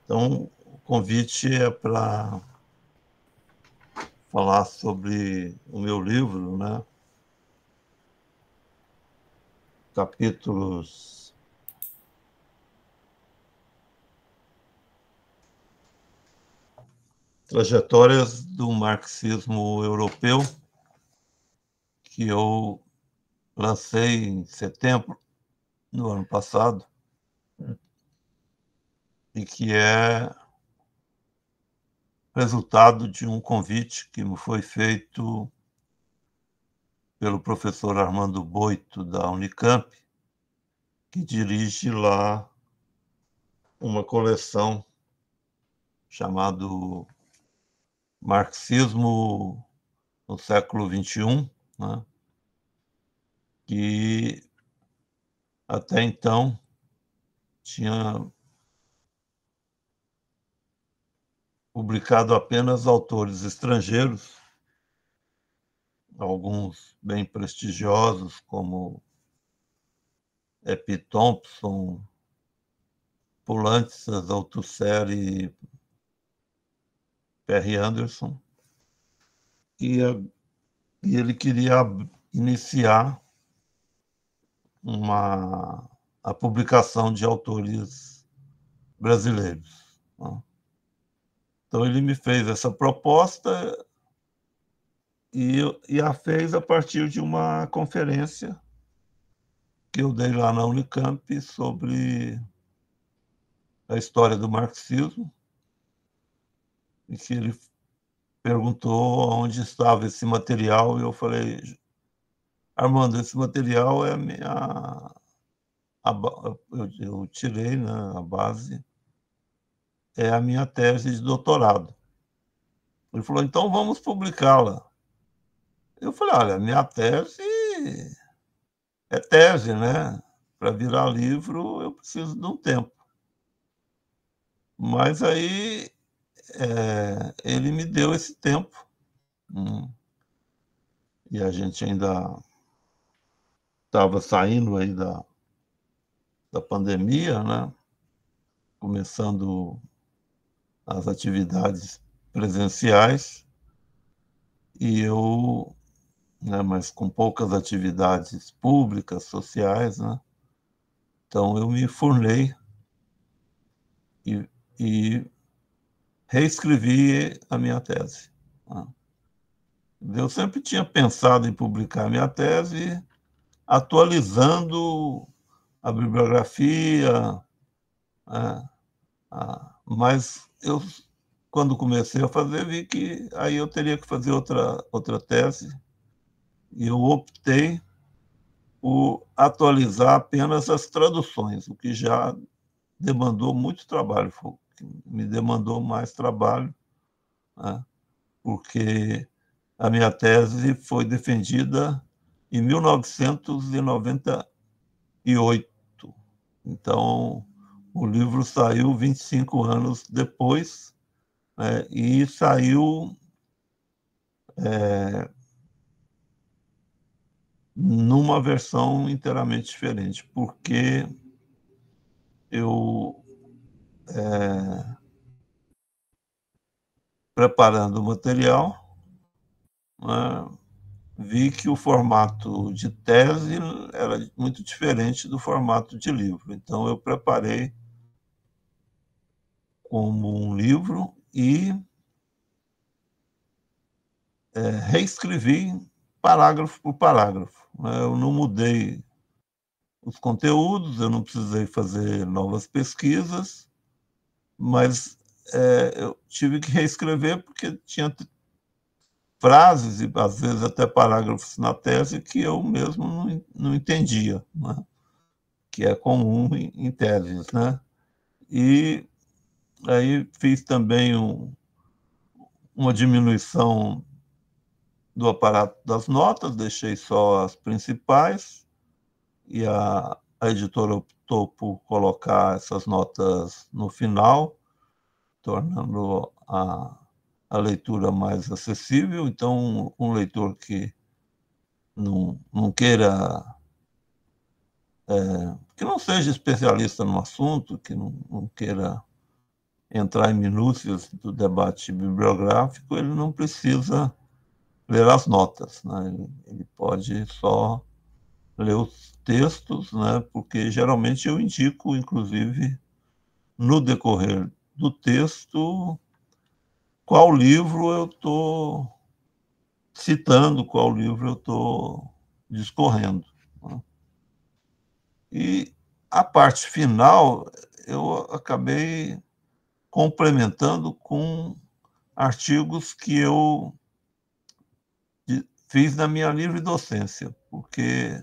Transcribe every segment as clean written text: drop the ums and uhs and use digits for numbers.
Então, o convite é para falar sobre o meu livro, né? Capítulos Trajetórias do Marxismo Europeu, que eu lancei em setembro do ano passado, e que é resultado de um convite que me foi feito pelo professor Armando Boito, da Unicamp, que dirige lá uma coleção chamado Marxismo no século XXI, né? Que até então tinha publicado apenas autores estrangeiros, alguns bem prestigiosos, como Epi Thompson, Poulantzas, Althusser e Perry Anderson, e, e ele queria iniciar a publicação de autores brasileiros, né? Então ele me fez essa proposta e a fez a partir de uma conferência que eu dei lá na Unicamp sobre a história do marxismo, e que ele perguntou onde estava esse material, e eu falei: Armando, esse material é a minha... eu tirei, né, a base, é a minha tese de doutorado. Ele falou: então vamos publicá-la. Eu falei: olha, minha tese é tese, né? Para virar livro eu preciso de um tempo. Mas aí ele me deu esse tempo, e a gente ainda estava saindo aí da pandemia, né? Começando as atividades presenciais, e eu, né, mas com poucas atividades públicas, sociais, né? Então eu me formei e, e reescrevi a minha tese, né? Eu sempre tinha pensado em publicar a minha tese atualizando a bibliografia, né? Mas eu, quando comecei a fazer, vi que aí eu teria que fazer outra tese, e eu optei por atualizar apenas as traduções, o que já demandou muito trabalho, me demandou mais trabalho, né? Porque a minha tese foi defendida em 1998. Então, o livro saiu 25 anos depois, né, e saiu numa versão inteiramente diferente, porque eu, preparando o material, né, vi que o formato de tese era muito diferente do formato de livro. Então, eu preparei como um livro e reescrevi parágrafo por parágrafo, né? Eu não mudei os conteúdos, eu não precisei fazer novas pesquisas, mas eu tive que reescrever porque tinha frases e às vezes até parágrafos na tese que eu mesmo não entendia, né? Que é comum em teses, né? E aí fiz também uma diminuição do aparato das notas, deixei só as principais, e a editora optou por colocar essas notas no final, tornando a leitura mais acessível. Então, um leitor que não queira, que não seja especialista no assunto, que não queira entrar em minúcias do debate bibliográfico, ele não precisa ler as notas, né? Ele pode só ler os textos, né? Porque geralmente eu indico, inclusive, no decorrer do texto, qual livro eu estou citando, qual livro eu estou discorrendo, né? E a parte final eu acabei complementando com artigos que eu fiz na minha livre docência, porque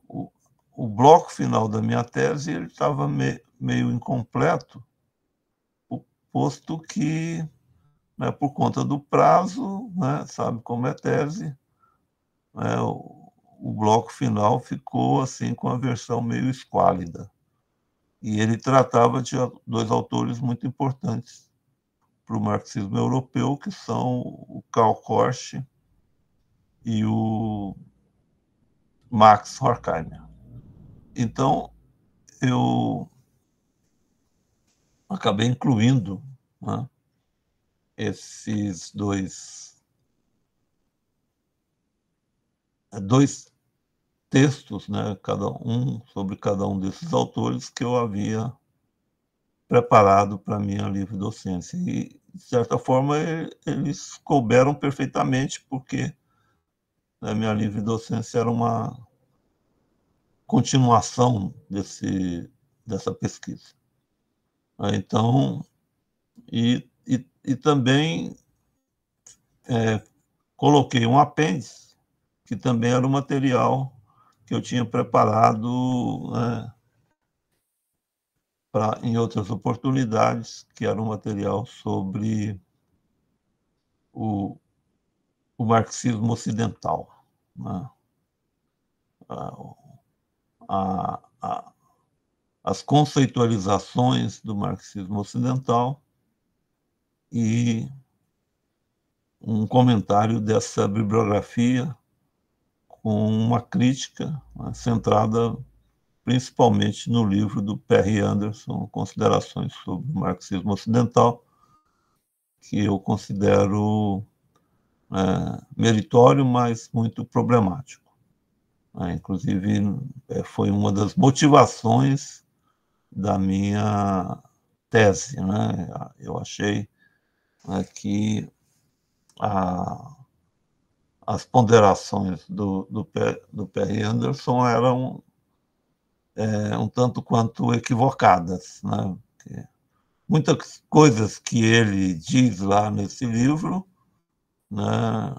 o, o bloco final da minha tese ele estava meio incompleto, posto que, né, por conta do prazo, né, sabe como é tese, né, o bloco final ficou assim com a versão meio esquálida. E ele tratava de dois autores muito importantes para o marxismo europeu, que são o Karl Korsch e o Max Horkheimer. Então, eu acabei incluindo, né, esses dois textos, né, cada um sobre cada um desses autores que eu havia preparado para a minha livre docência. E, de certa forma, eles couberam perfeitamente, porque a minha livre docência era uma continuação dessa pesquisa. Então, e também coloquei um apêndice, que também era um material que eu tinha preparado, né, em outras oportunidades, que era um material sobre o, o marxismo ocidental, né? a, a, as conceitualizações do marxismo ocidental e um comentário dessa bibliografia com uma crítica, né, centrada principalmente no livro do Perry Anderson, Considerações sobre o Marxismo Ocidental, que eu considero meritório, mas muito problemático. Inclusive, foi uma das motivações da minha tese, né? Eu achei, né, que as ponderações do Perry Anderson eram um tanto quanto equivocadas, né? Porque muitas coisas que ele diz lá nesse livro, né,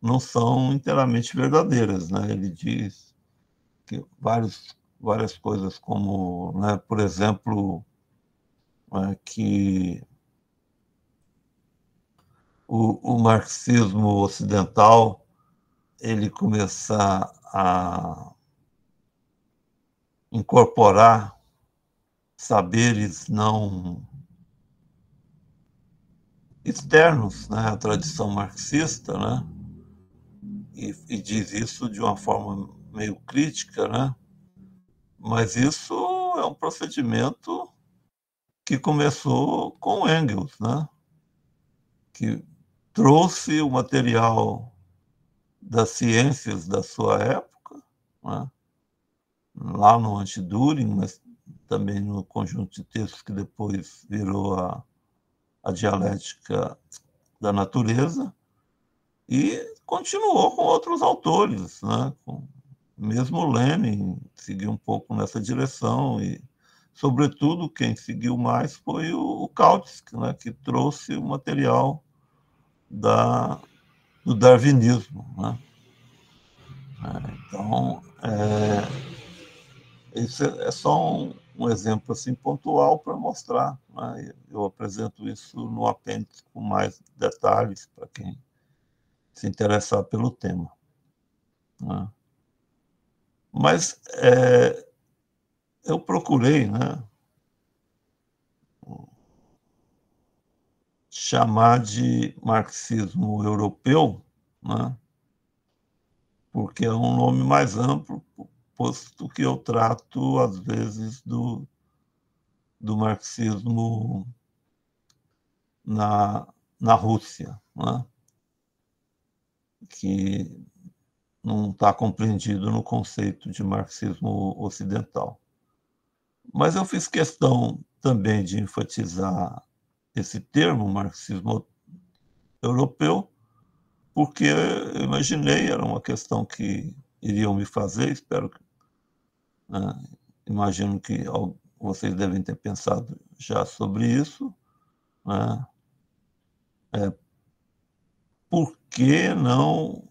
não são inteiramente verdadeiras, né? Ele diz que várias coisas como, né, por exemplo, que o marxismo ocidental ele começar a incorporar saberes não externos, né, à tradição marxista, né, e diz isso de uma forma meio crítica, né, mas isso é um procedimento que começou com Engels, né, que trouxe o material das ciências da sua época, né, lá no Anti-Düring, mas também no conjunto de textos que depois virou a dialética da natureza, e continuou com outros autores, né? Mesmo Lenin seguiu um pouco nessa direção, e, sobretudo, quem seguiu mais foi o Kautsky, né? Que trouxe o material do darwinismo, né? Então, isso é só um exemplo assim, pontual para mostrar, né? Eu apresento isso no apêndice com mais detalhes para quem se interessar pelo tema, né? Mas eu procurei, né, chamar de marxismo europeu, né, porque é um nome mais amplo, posto que eu trato, às vezes, do marxismo na Rússia, né, que não está compreendido no conceito de marxismo ocidental. Mas eu fiz questão também de enfatizar esse termo, marxismo europeu, porque eu imaginei, era uma questão que iriam me fazer, espero que, né, imagino que vocês devem ter pensado já sobre isso, né? Por que não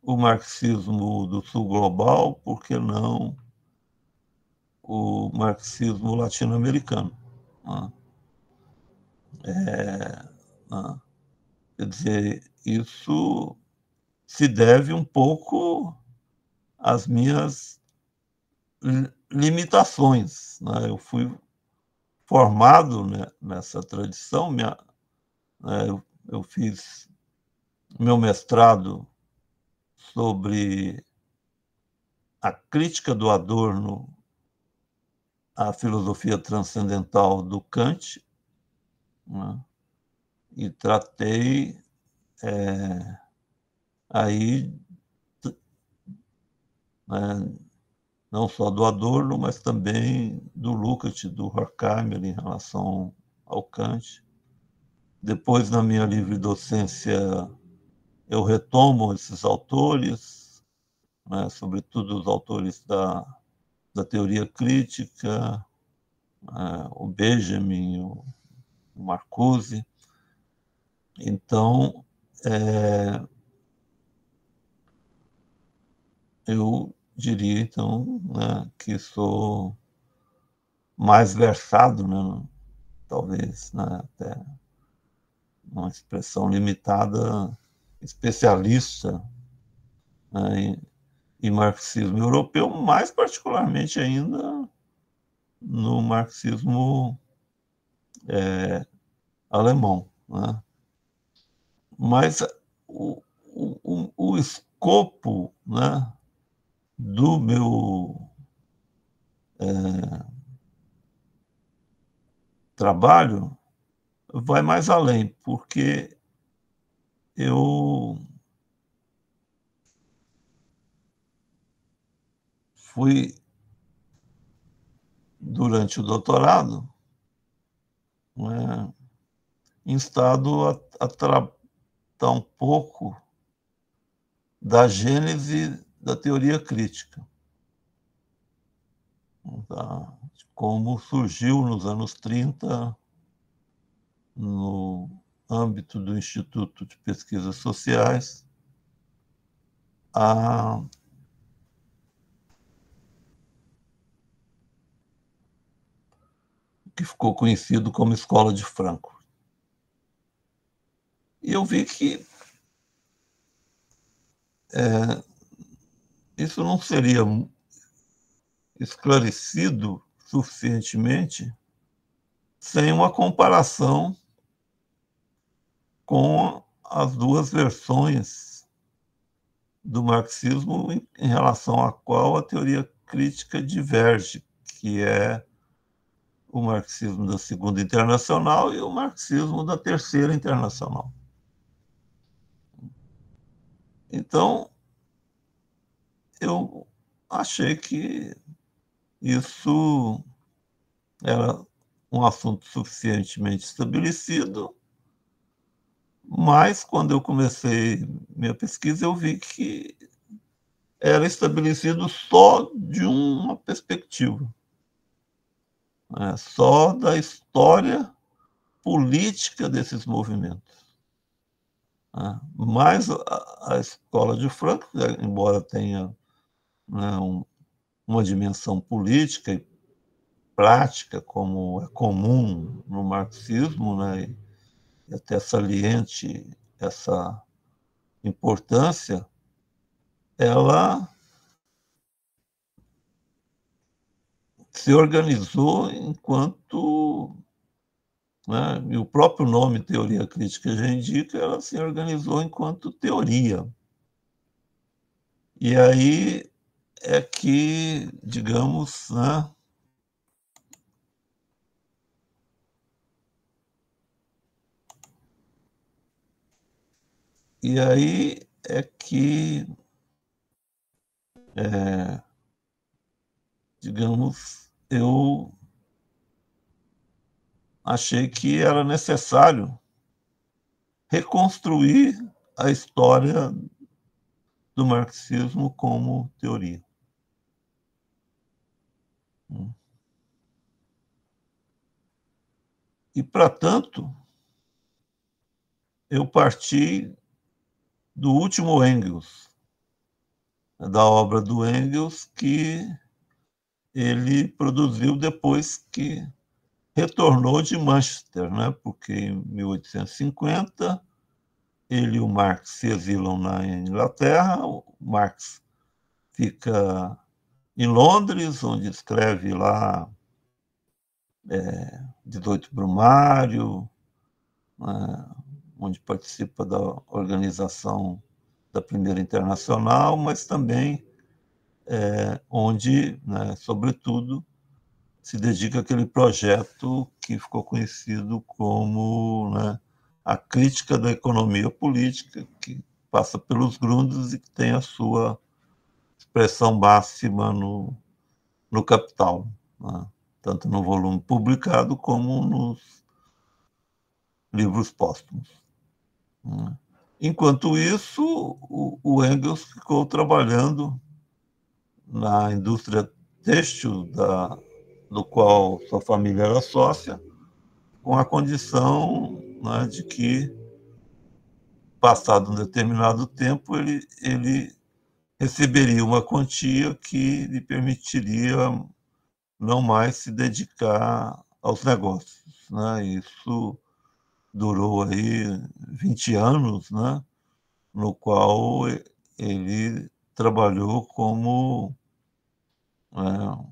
o marxismo do sul global? Por que não o marxismo latino-americano? Né? Né? Quer dizer, isso se deve um pouco às minhas limitações, né? Eu fui formado, né, nessa tradição, né, eu fiz meu mestrado sobre a crítica do Adorno à filosofia transcendental do Kant, né, e tratei aí, né, não só do Adorno, mas também do Lukács, do Horkheimer em relação ao Kant. Depois, na minha livre docência, eu retomo esses autores, né, sobretudo os autores da teoria crítica, o Benjamin, o Marcuse. Então, eu diria, então, né, que sou mais versado, né, talvez, né, até uma expressão limitada, especialista, né, em marxismo europeu, mais particularmente ainda no marxismo alemão, né? Mas o escopo, né, do meu trabalho vai mais além, porque eu fui, durante o doutorado, né, instado a tratar um pouco da gênese da teoria crítica, tá? De como surgiu nos anos 30, no âmbito do Instituto de Pesquisas Sociais, a que ficou conhecido como Escola de Frankfurt. E eu vi que isso não seria esclarecido suficientemente sem uma comparação com as duas versões do marxismo em relação à qual a teoria crítica diverge, que é o marxismo da Segunda Internacional e o marxismo da Terceira Internacional. Então, eu achei que isso era um assunto suficientemente estabelecido, mas quando eu comecei minha pesquisa, eu vi que era estabelecido só de uma perspectiva, né, só da história política desses movimentos, né. Mas a escola de Frankfurt, né, embora tenha, né, uma dimensão política e prática, como é comum no marxismo, né, e até saliente essa importância, ela se organizou enquanto, né, e o próprio nome teoria crítica já indica, ela se organizou enquanto teoria. E aí é que, digamos, né, E aí é que, digamos, eu achei que era necessário reconstruir a história do marxismo como teoria. E, para tanto, eu parti do último Engels, da obra do Engels, que ele produziu depois que retornou de Manchester, né? Porque em 1850 ele e o Marx se exilam na Inglaterra, o Marx fica em Londres, onde escreve lá 18 Brumário, né, onde participa da organização da Primeira Internacional, mas também onde, né, sobretudo, se dedica àquele projeto que ficou conhecido como, né, a crítica da economia política, que passa pelos Grunds e que tem a sua expressão máxima no Capital, né, tanto no volume publicado como nos livros póstumos. Né. Enquanto isso, o Engels ficou trabalhando na indústria têxtil, do qual sua família era sócia, com a condição, né, de que, passado um determinado tempo, ele receberia uma quantia que lhe permitiria não mais se dedicar aos negócios. Né? Isso durou aí 20 anos, né? No qual ele trabalhou como, né,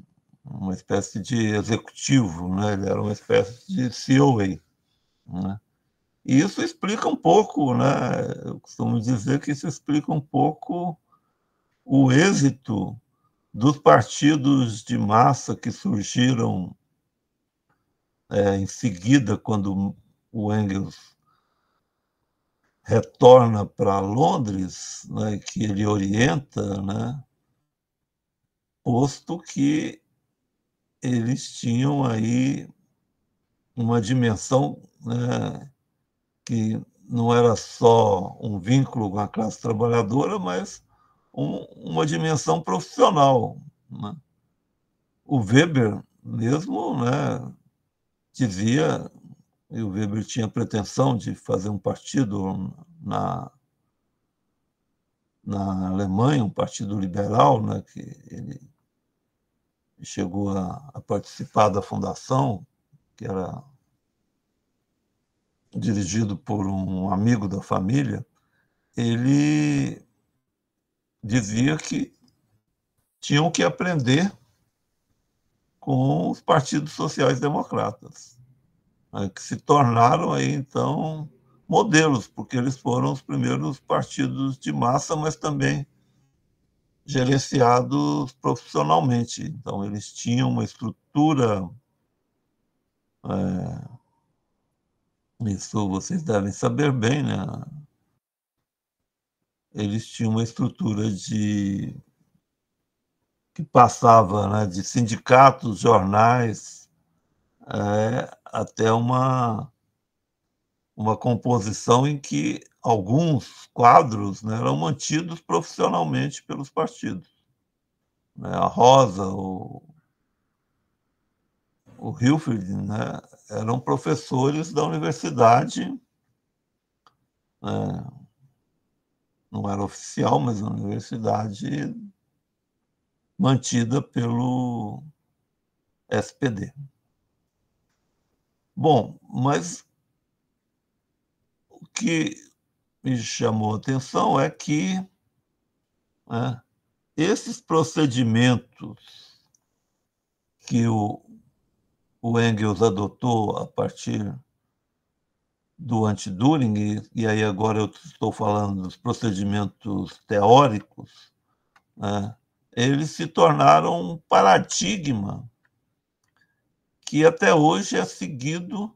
uma espécie de executivo, né? Ele era uma espécie de COA. Né? E isso explica um pouco, né? Eu costumo dizer que isso explica um pouco o êxito dos partidos de massa que surgiram em seguida, quando o Engels retorna para Londres, né, que ele orienta, né, posto que eles tinham aí uma dimensão, né, que não era só um vínculo com a classe trabalhadora, mas uma dimensão profissional. Né? O Weber mesmo, né, dizia, e o Weber tinha a pretensão de fazer um partido na Alemanha, um partido liberal, né, que ele chegou a participar da fundação, que era dirigido por um amigo da família. Ele dizia que tinham que aprender com os partidos sociais-democratas, né, que se tornaram aí, então, modelos, porque eles foram os primeiros partidos de massa, mas também gerenciados profissionalmente. Então, eles tinham uma estrutura, isso vocês devem saber bem, né? Eles tinham uma estrutura que passava, né, de sindicatos, jornais, até uma composição em que alguns quadros, né, eram mantidos profissionalmente pelos partidos. Né? A Rosa, o Hilferd, né, eram professores da universidade, né, não era oficial, mas a universidade mantida pelo SPD. Bom, mas o que me chamou a atenção é que, né, esses procedimentos que o Engels adotou a partir do anti-Düring, e aí agora eu estou falando dos procedimentos teóricos, né, eles se tornaram um paradigma que até hoje é seguido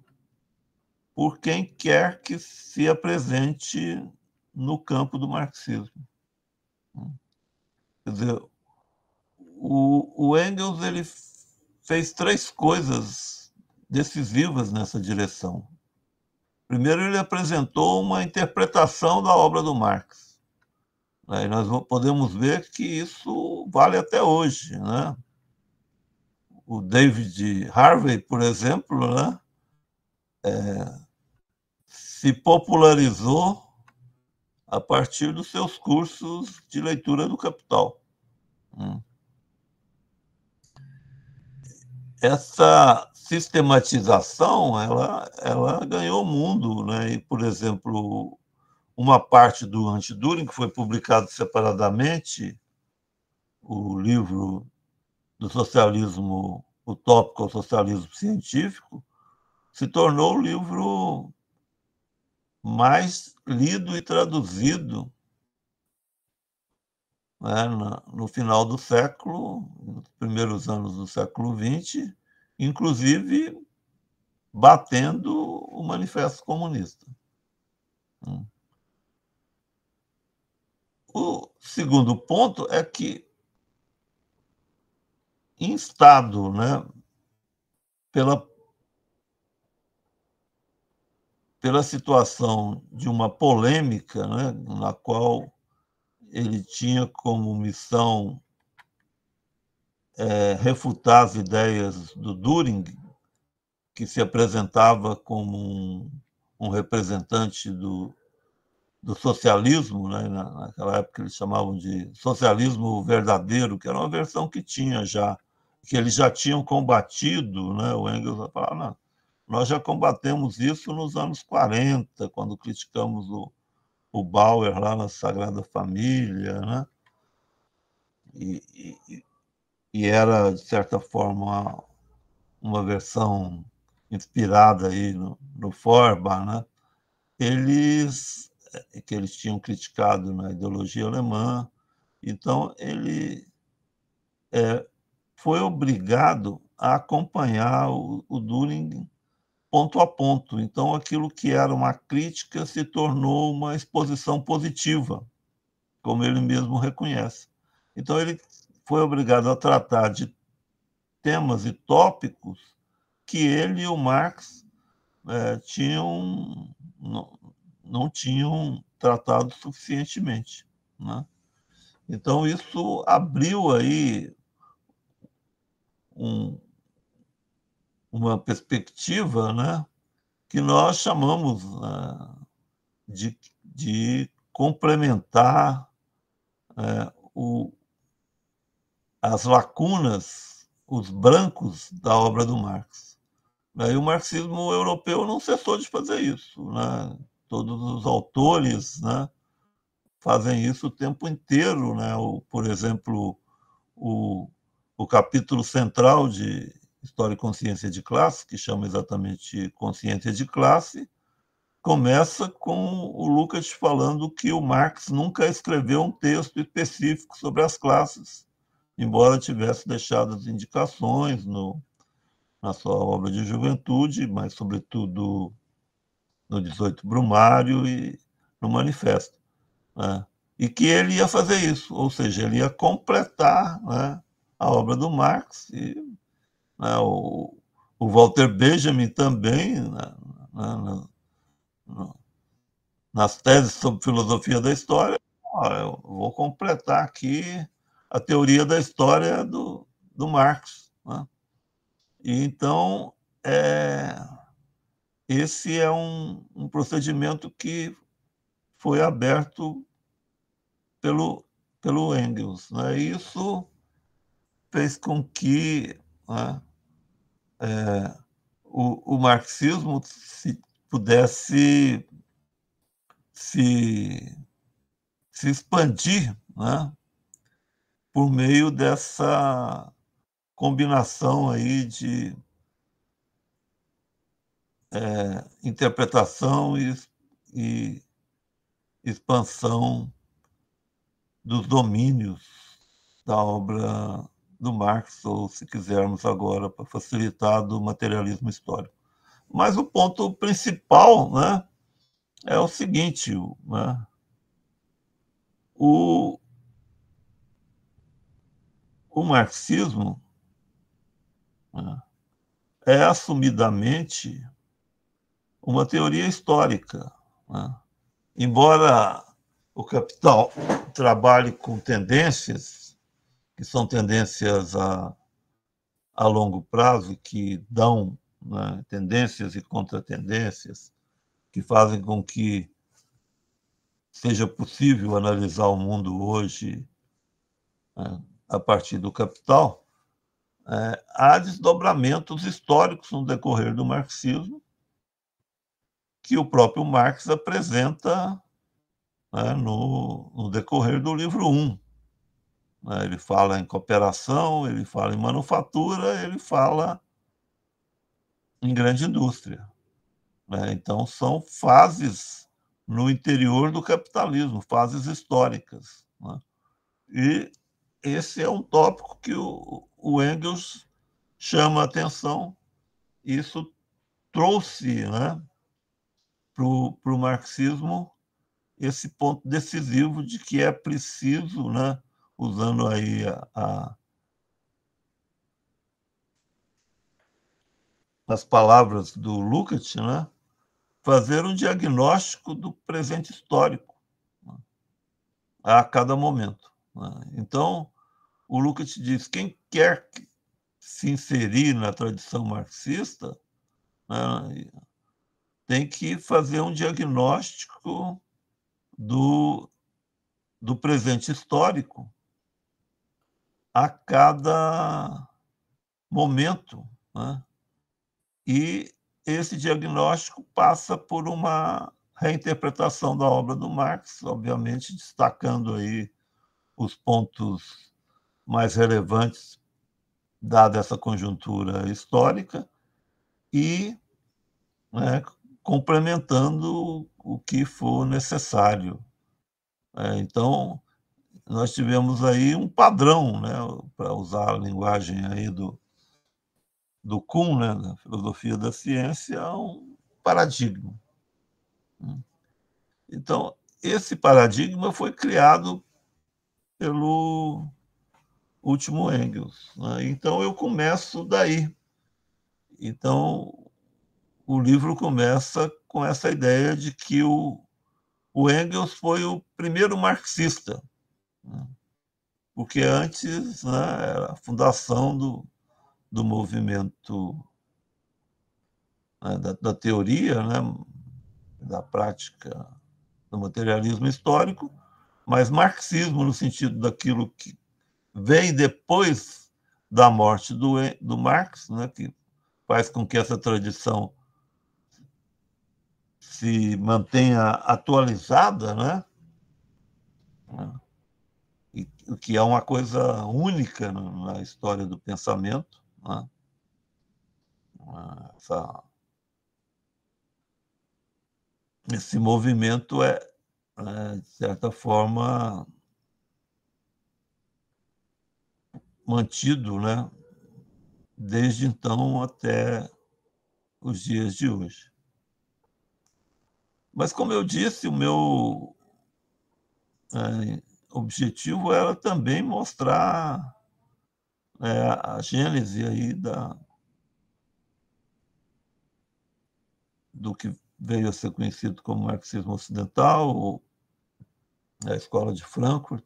por quem quer que se apresente no campo do marxismo. Quer dizer, o Engels ele fez 3 coisas decisivas nessa direção. Primeiro, ele apresentou uma interpretação da obra do Marx. E nós podemos ver que isso vale até hoje, né? O David Harvey, por exemplo, né, se popularizou a partir dos seus cursos de leitura do Capital. Essa sistematização, ela ganhou o mundo, né? E, por exemplo, uma parte do Anti-Düring, que foi publicado separadamente, o livro do socialismo utópico ao socialismo científico, se tornou o livro mais lido e traduzido, né, no final do século, nos primeiros anos do século XX, inclusive batendo o Manifesto Comunista. O segundo ponto é que, instado, né, pela situação de uma polêmica, né, na qual ele tinha como missão refutar as ideias do Düring, que se apresentava como um representante do socialismo, né? Naquela época eles chamavam de socialismo verdadeiro, que era uma versão que tinha já, que eles já tinham combatido, né? O Engels falava, não, nós já combatemos isso nos anos 40, quando criticamos o Bauer lá na Sagrada Família, né? E era, de certa forma, uma versão inspirada aí no Feuerbach, né? Que eles tinham criticado na ideologia alemã. Então, ele foi obrigado a acompanhar o Düring ponto a ponto. Então, aquilo que era uma crítica se tornou uma exposição positiva, como ele mesmo reconhece. Então, ele foi obrigado a tratar de temas e tópicos que ele e o Marx não tinham tratado suficientemente, né? Então, isso abriu aí uma perspectiva, né, que nós chamamos de complementar as lacunas, os brancos da obra do Marx. E o marxismo europeu não cessou de fazer isso, né? Todos os autores, né, fazem isso o tempo inteiro, né? Por exemplo, o capítulo central de História e Consciência de Classe, que chama exatamente Consciência de Classe, começa com o Lukács falando que o Marx nunca escreveu um texto específico sobre as classes, embora tivesse deixado as indicações na sua obra de juventude, mas, sobretudo, no 18 Brumário e no Manifesto, né? E que ele ia fazer isso, ou seja, ele ia completar, né, a obra do Marx. E, né, o Walter Benjamin também, né, nas teses sobre filosofia da história, eu vou completar aqui a teoria da história do Marx, né? E então, esse é um procedimento que foi aberto pelo Engels, né? Isso fez com que, né, o marxismo pudesse se, se expandir, né, por meio dessa combinação aí de interpretação e expansão dos domínios da obra do Marx, ou, se quisermos agora, para facilitar, do materialismo histórico. Mas o ponto principal, né, é o seguinte, né, O, o marxismo, né, é assumidamente uma teoria histórica, né? Embora o Capital trabalhe com tendências, que são tendências a longo prazo, que dão, né, tendências e contratendências, que fazem com que seja possível analisar o mundo hoje, né, a partir do Capital, há desdobramentos históricos no decorrer do marxismo, que o próprio Marx apresenta, né, no decorrer do livro 1. Né? Ele fala em cooperação, ele fala em manufatura, ele fala em grande indústria. Né? Então, são fases no interior do capitalismo, fases históricas. Né? E esse é um tópico que o Engels chama a atenção. Isso trouxe, né, para o marxismo esse ponto decisivo de que é preciso, né, usando aí as palavras do Lukács, né, fazer um diagnóstico do presente histórico, né, a cada momento. Né. Então, o Lukács diz: quem quer se inserir na tradição marxista, né, tem que fazer um diagnóstico do, do presente histórico a cada momento. Né? E esse diagnóstico passa por uma reinterpretação da obra do Marx, obviamente destacando aí os pontos mais relevantes, dada essa conjuntura histórica, e, né, complementando o que for necessário. Então, nós tivemos aí um padrão, né, para usar a linguagem aí do Kuhn, né, da filosofia da ciência, um paradigma. Então, esse paradigma foi criado pelo último Engels. Né? Então, eu começo daí. Então, o livro começa com essa ideia de que o Engels foi o primeiro marxista, né? Porque antes, né, era a fundação do movimento, né, da teoria, né, da prática do materialismo histórico, mas marxismo no sentido daquilo que vem depois da morte do Marx, né, que faz com que essa tradição se mantenha atualizada, né, e o que é uma coisa única na história do pensamento. Né, essa, esse movimento de certa forma, mantido, né, desde então até os dias de hoje. Mas, como eu disse, o meu objetivo era também mostrar, a gênese aí do que veio a ser conhecido como marxismo ocidental, ou a escola de Frankfurt,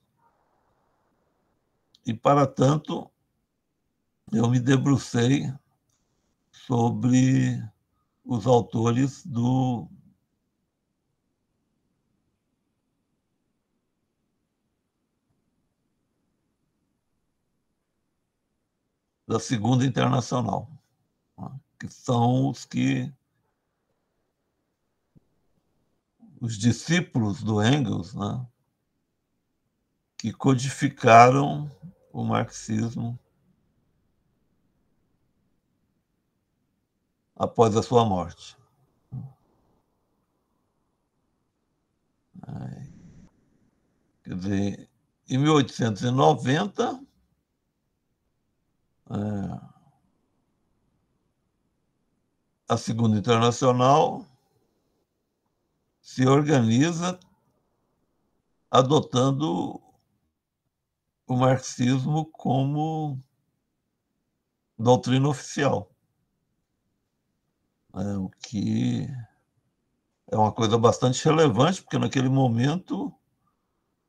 e, para tanto, eu me debrucei sobre os autores da Segunda Internacional, né, que são os discípulos do Engels, né, que codificaram o marxismo após a sua morte. Quer dizer, em 1890, a Segunda Internacional se organiza adotando o marxismo como doutrina oficial, né? O que é uma coisa bastante relevante, porque naquele momento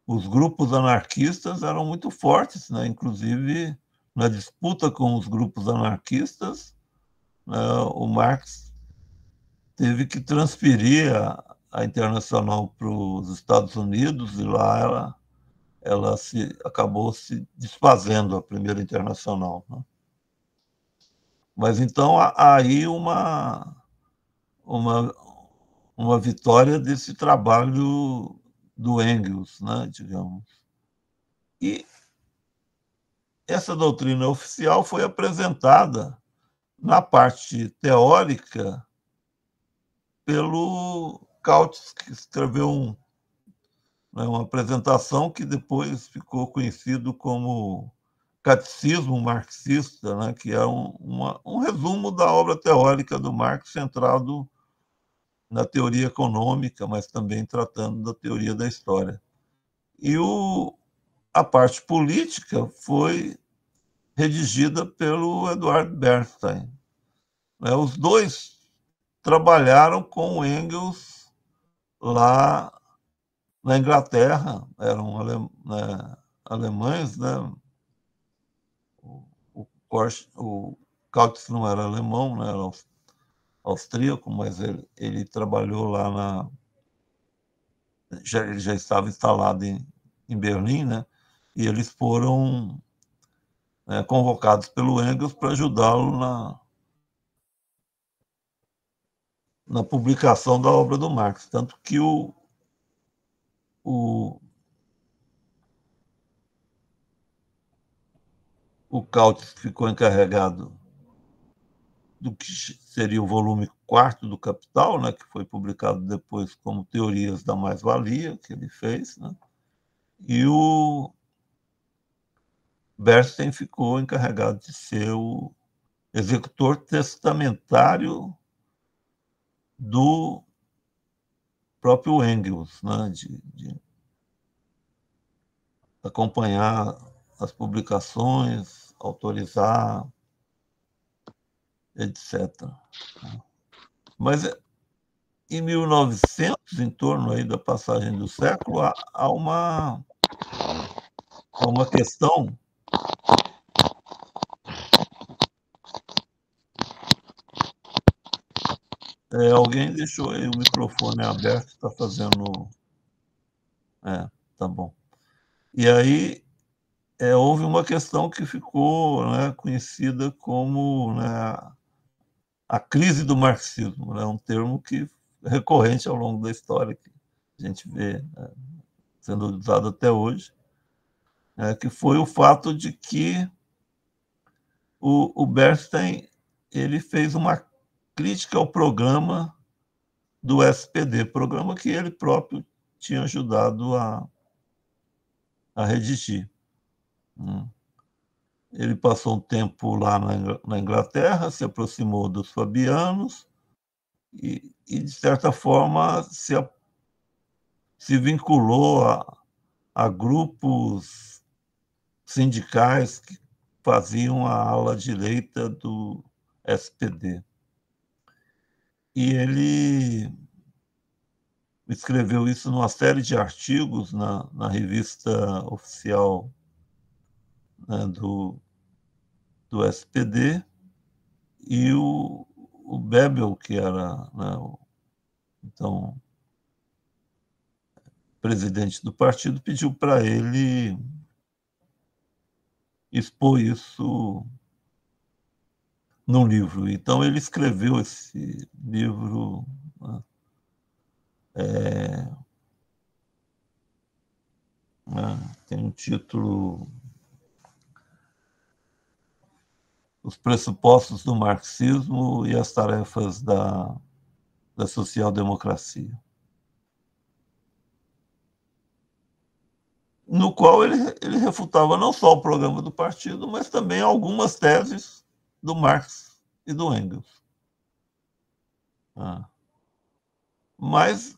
os grupos anarquistas eram muito fortes, né? Inclusive na disputa com os grupos anarquistas, né, o Marx teve que transferir a Internacional para os Estados Unidos, e lá ela acabou se desfazendo, a primeira Internacional, né? Mas então há aí uma, uma vitória desse trabalho do Engels, né, digamos. E essa doutrina oficial foi apresentada na parte teórica pelo Kautsky, que escreveu uma apresentação que depois ficou conhecido como Catecismo Marxista, né, que é um resumo da obra teórica do Marx, centrado na teoria econômica, mas também tratando da teoria da história. E a parte política foi redigida pelo Eduard Bernstein, né? Os dois trabalharam com Engels lá na Inglaterra, eram alemães, né? O Kautsky não era alemão, né? Era austríaco, mas ele trabalhou lá ele já estava instalado em Berlim, né? E eles foram convocados pelo Engels para ajudá-lo na publicação da obra do Marx. Tanto que o, o Kautsky ficou encarregado do que seria o volume quarto do Capital, né, que foi publicado depois como Teorias da Mais-Valia, que ele fez, né? E o Bernstein ficou encarregado de ser o executor testamentário do próprio Engels, né, de acompanhar as publicações, autorizar, etc. Mas em 1900, em torno aí da passagem do século, há uma questão. Alguém deixou aí o microfone aberto, está fazendo. Tá bom. E aí houve uma questão que ficou, né, conhecida como, né, a crise do marxismo, né, um termo que é recorrente ao longo da história, que a gente vê, né, sendo usado até hoje, né, que foi o fato de que o Bernstein ele fez uma crítica ao programa do SPD, programa que ele próprio tinha ajudado a redigir. Ele passou um tempo lá na Inglaterra, se aproximou dos fabianos e de certa forma, se vinculou a grupos sindicais que faziam a ala direita do SPD. E ele escreveu isso numa série de artigos na revista oficial, né, do SPD, e o Bebel, que era, né, então presidente do partido, pediu para ele expor isso num livro. Então ele escreveu esse livro, né, é, tem um título: Os pressupostos do marxismo e as tarefas da social-democracia, no qual ele refutava não só o programa do partido, mas também algumas teses do Marx e do Engels. Mas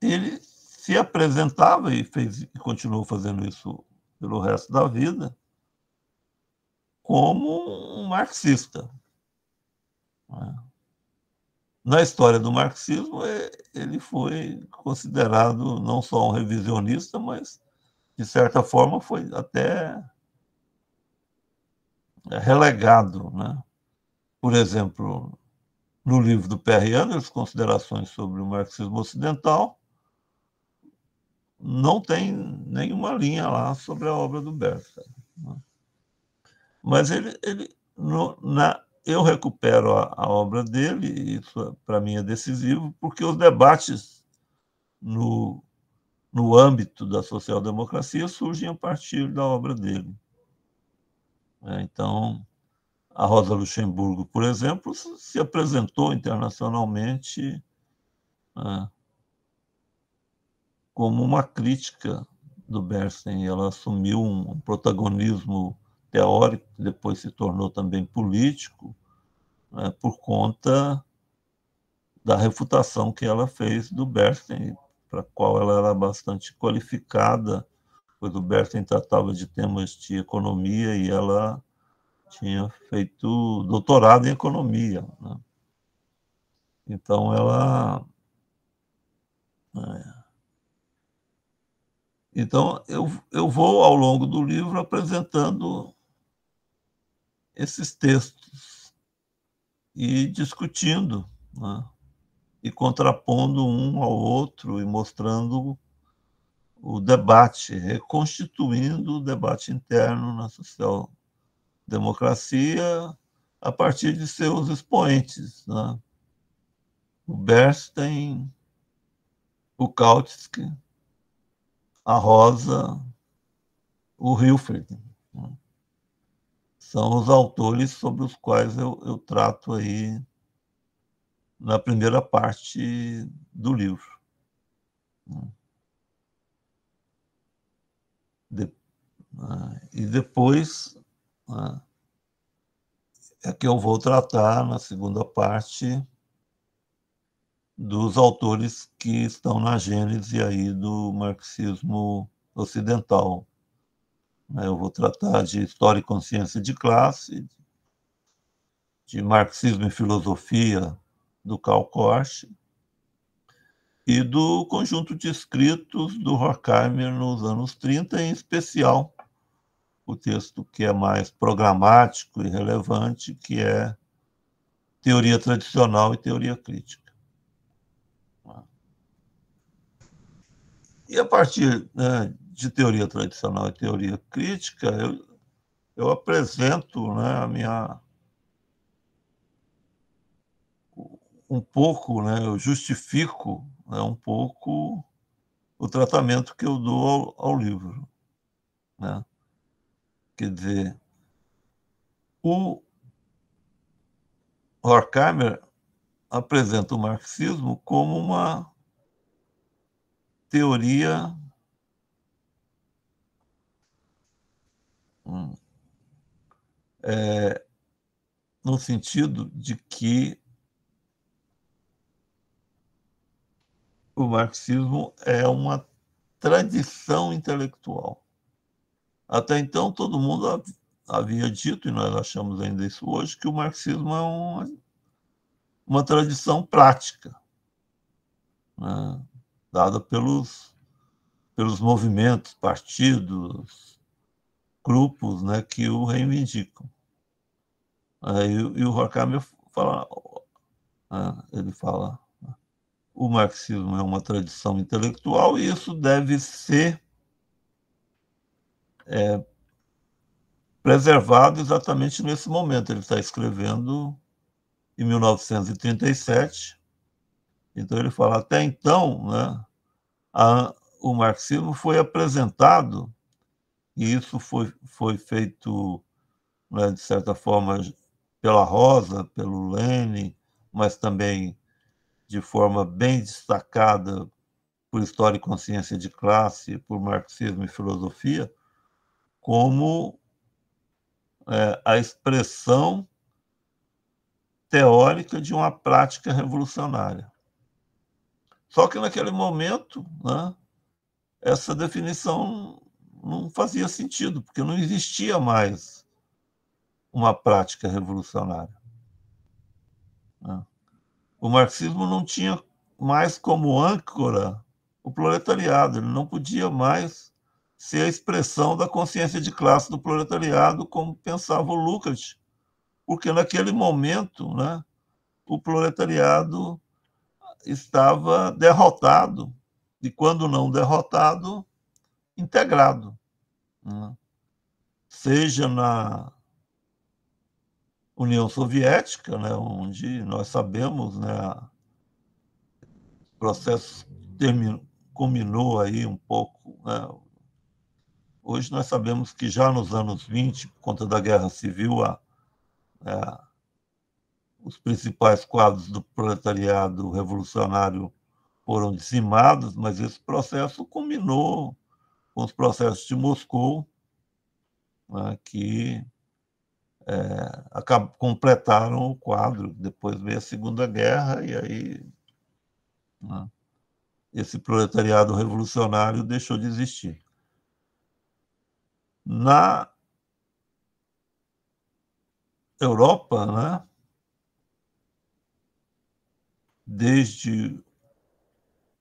ele se se apresentava e continuou fazendo isso pelo resto da vida como um marxista, né? Na história do marxismo, ele foi considerado não só um revisionista, mas, de certa forma, foi até relegado, né? Por exemplo, no livro do P.R. Anders, Considerações sobre o Marxismo Ocidental, não tem nenhuma linha lá sobre a obra do Bernstein, né? Mas eu recupero a obra dele, e isso para mim é decisivo, porque os debates no, no âmbito da social-democracia surgem a partir da obra dele, né? Então, a Rosa Luxemburgo, por exemplo, se apresentou internacionalmente, né, como uma crítica do Bernstein. Ela assumiu um protagonismo teórico, que depois se tornou também político, né, por conta da refutação que ela fez do Bernstein, para a qual ela era bastante qualificada, pois o Bernstein tratava de temas de economia e ela tinha feito doutorado em economia, né? Então, eu vou, ao longo do livro, apresentando esses textos e discutindo, né? E contrapondo um ao outro e mostrando o debate, reconstituindo o debate interno na social-democracia a partir de seus expoentes, né? O Bernstein, o Kautsky, a Rosa, o Hilferd, né? São os autores sobre os quais eu trato aí na primeira parte do livro, né? De, e depois, né, é que eu vou tratar na segunda parte dos autores que estão na gênese aí do marxismo ocidental, né? Eu vou tratar de História e Consciência de Classe, de Marxismo e Filosofia, do Karl Korsch, e do conjunto de escritos do Horkheimer nos anos 30, em especial o texto que é mais programático e relevante, que é Teoria Tradicional e Teoria Crítica. E a partir, né, de teoria tradicional e teoria crítica, eu apresento, né, um pouco, né, eu justifico, né, um pouco o tratamento que eu dou ao livro, né? Quer dizer, o Horkheimer apresenta o marxismo como uma teoria, é, no sentido de que o marxismo é uma tradição intelectual. Até então, todo mundo havia dito, e nós achamos ainda isso hoje, que o marxismo é uma tradição prática, né, dada pelos movimentos, partidos, grupos, né, que o reivindicam. E o Horkheimer fala, ele fala, o marxismo é uma tradição intelectual e isso deve ser preservado exatamente nesse momento. Ele está escrevendo em 1937, então ele fala, até então, né, o marxismo foi apresentado, e isso foi feito, né, de certa forma, pela Rosa, pelo Lenin, mas também de forma bem destacada por História e Consciência de Classe, por Marxismo e Filosofia, como a expressão teórica de uma prática revolucionária. Só que naquele momento, né, essa definição não fazia sentido, porque não existia mais uma prática revolucionária, né? O marxismo não tinha mais como âncora o proletariado, ele não podia mais ser a expressão da consciência de classe do proletariado, como pensava o Lukács, porque naquele momento, né, o proletariado estava derrotado, e quando não derrotado, integrado, né? Seja na União Soviética, né, onde nós sabemos, né, o processo culminou aí um pouco, né? Hoje nós sabemos que já nos anos 20, por conta da Guerra Civil, os principais quadros do proletariado revolucionário foram dizimados, mas esse processo culminou com os processos de Moscou, né, que completaram o quadro. Depois veio a Segunda Guerra e aí, né, esse proletariado revolucionário deixou de existir. Na Europa, né, desde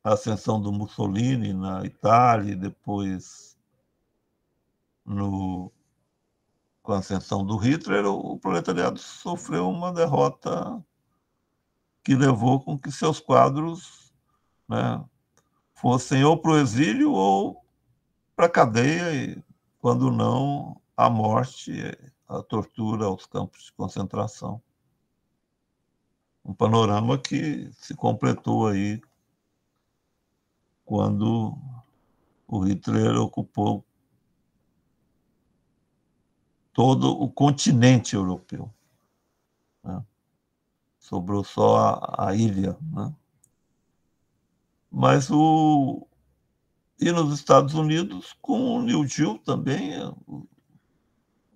a ascensão do Mussolini na Itália e depois no, com a ascensão do Hitler, o proletariado sofreu uma derrota que levou com que seus quadros, né, fossem ou para o exílio ou para a cadeia, e, quando não, a morte, a tortura aos campos de concentração. Um panorama que se completou aí quando o Hitler ocupou todo o continente europeu, né? Sobrou só a ilha, né? Mas e nos Estados Unidos, com o New Deal também,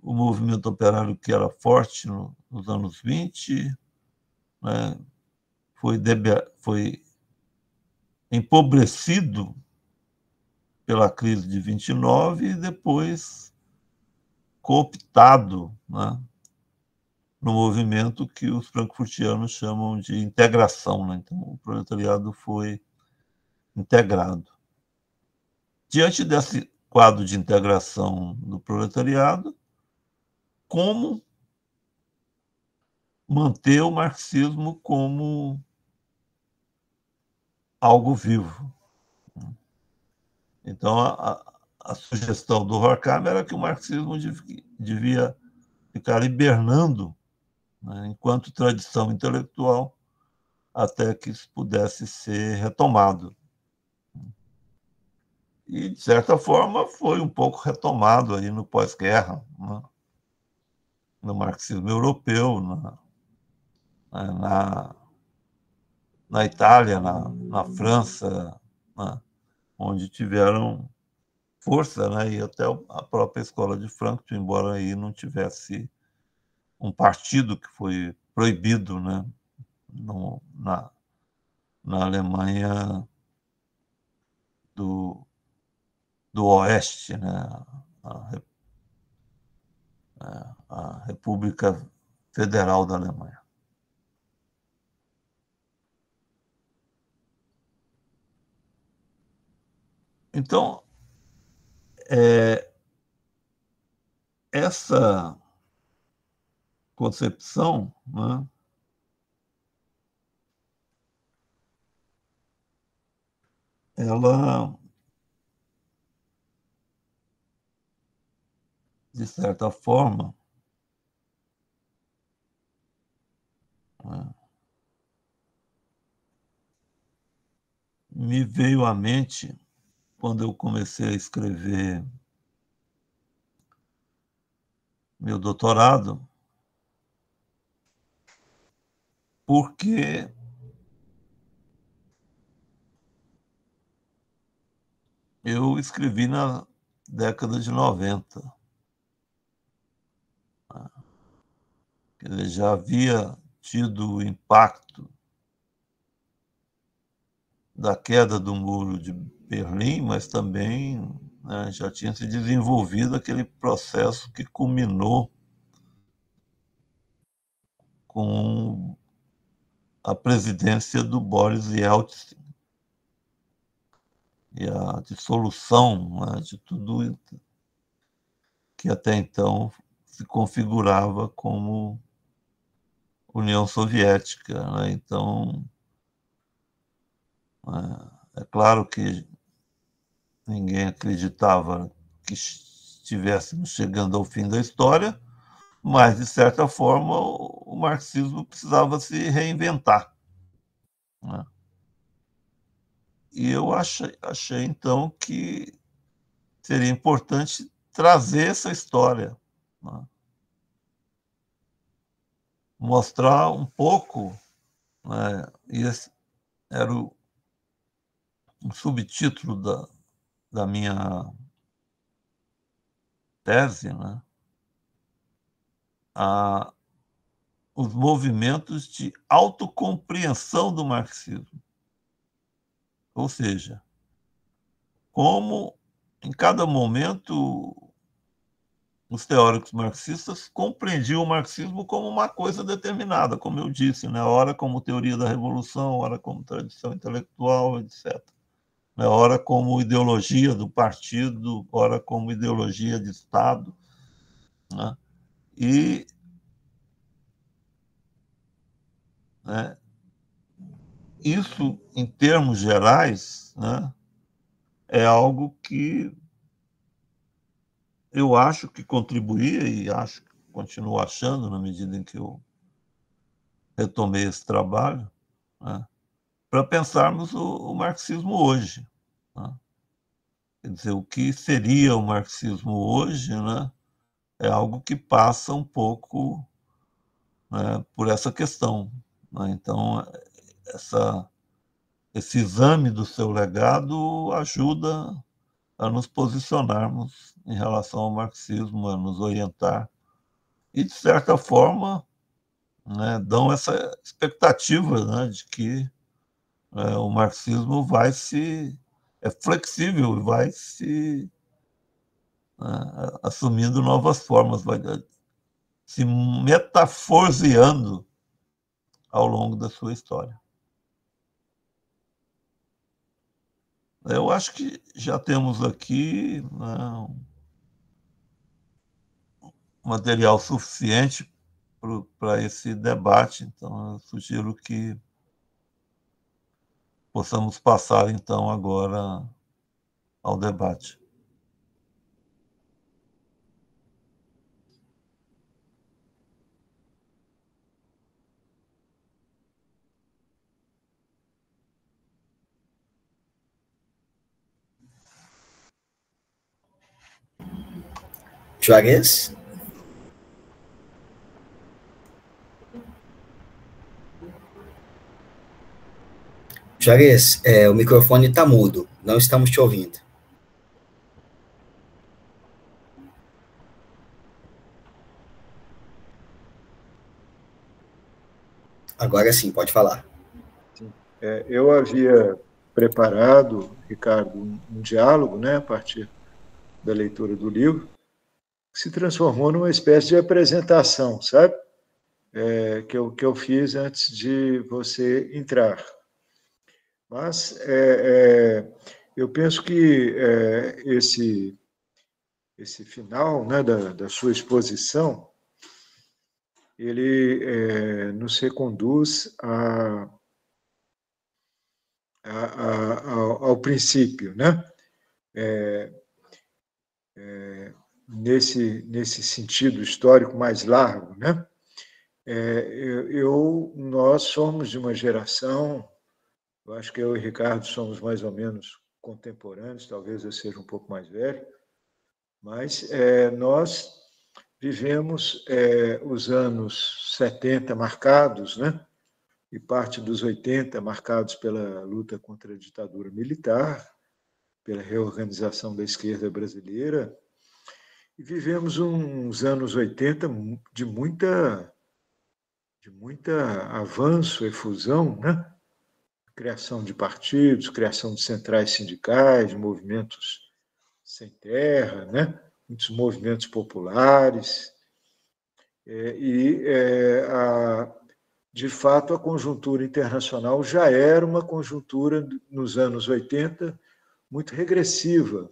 o movimento operário que era forte nos anos 20, né, foi empobrecido pela crise de 29 e depois cooptado, né, no movimento que os frankfurtianos chamam de integração, né? Então, o proletariado foi integrado. Diante desse quadro de integração do proletariado, como manter o marxismo como algo vivo? Então, a sugestão do Horkheimer era que o marxismo devia ficar hibernando, né, enquanto tradição intelectual, até que isso pudesse ser retomado. E, de certa forma, foi um pouco retomado aí no pós-guerra, né, no marxismo europeu, na, na Itália, na França, né, onde tiveram força, né, e até a própria escola de Frankfurt, embora aí não tivesse um partido que foi proibido, né, no, na Alemanha do, do Oeste, né, a, a República Federal da Alemanha. Então, essa concepção, né, ela, de certa forma, né, me veio à mente quando eu comecei a escrever meu doutorado, porque eu escrevi na década de 90. Ele já havia tido o impacto da queda do Muro de Berlim, mas também, né, já tinha se desenvolvido aquele processo que culminou com a presidência do Boris Yeltsin e a dissolução, né, de tudo que até então se configurava como União Soviética, né? Então, é claro que ninguém acreditava que estivéssemos chegando ao fim da história, mas, de certa forma, o marxismo precisava se reinventar, né? E eu achei, então, que seria importante trazer essa história, né? Mostrar um pouco, né? E esse era um subtítulo da minha tese, né? A, os movimentos de autocompreensão do marxismo. Ou seja, como em cada momento os teóricos marxistas compreendiam o marxismo como uma coisa determinada, como eu disse, né? Ora como teoria da revolução, ora como tradição intelectual, etc. Ora como ideologia do partido, ora como ideologia de Estado, né? E, né, isso, em termos gerais, né, é algo que eu acho que contribuía e acho, continuo achando, na medida em que eu retomei esse trabalho, né, para pensarmos o marxismo hoje, né? Quer dizer, o que seria o marxismo hoje, né, é algo que passa um pouco, né, por essa questão, né? Então, essa, esse exame do seu legado ajuda a nos posicionarmos em relação ao marxismo, a nos orientar e, de certa forma, né, dão essa expectativa, né, de que o marxismo é flexível e vai se, assumindo novas formas, vai se metaforzeando ao longo da sua história. Eu acho que já temos aqui, né, material suficiente para esse debate, então eu sugiro que possamos passar, então, agora ao debate. Juarez? Juarez, o microfone está mudo, não estamos te ouvindo. Agora sim, pode falar. Eu havia preparado, Ricardo, um diálogo, né, a partir da leitura do livro, que se transformou numa espécie de apresentação, sabe? Que eu fiz antes de você entrar. Mas eu penso que esse final, né, da sua exposição, ele nos reconduz ao princípio, né? Nesse sentido histórico mais largo, né? Nós somos de uma geração, eu acho que eu e Ricardo somos mais ou menos contemporâneos, talvez eu seja um pouco mais velho, mas nós vivemos os anos 70 marcados, né? E parte dos 80 marcados pela luta contra a ditadura militar, pela reorganização da esquerda brasileira, e vivemos uns anos 80 de muita avanço, efusão, né? criação de partidos, criação de centrais sindicais, de movimentos sem terra, né? Muitos movimentos populares. De fato, a conjuntura internacional já era uma conjuntura, nos anos 80, muito regressiva,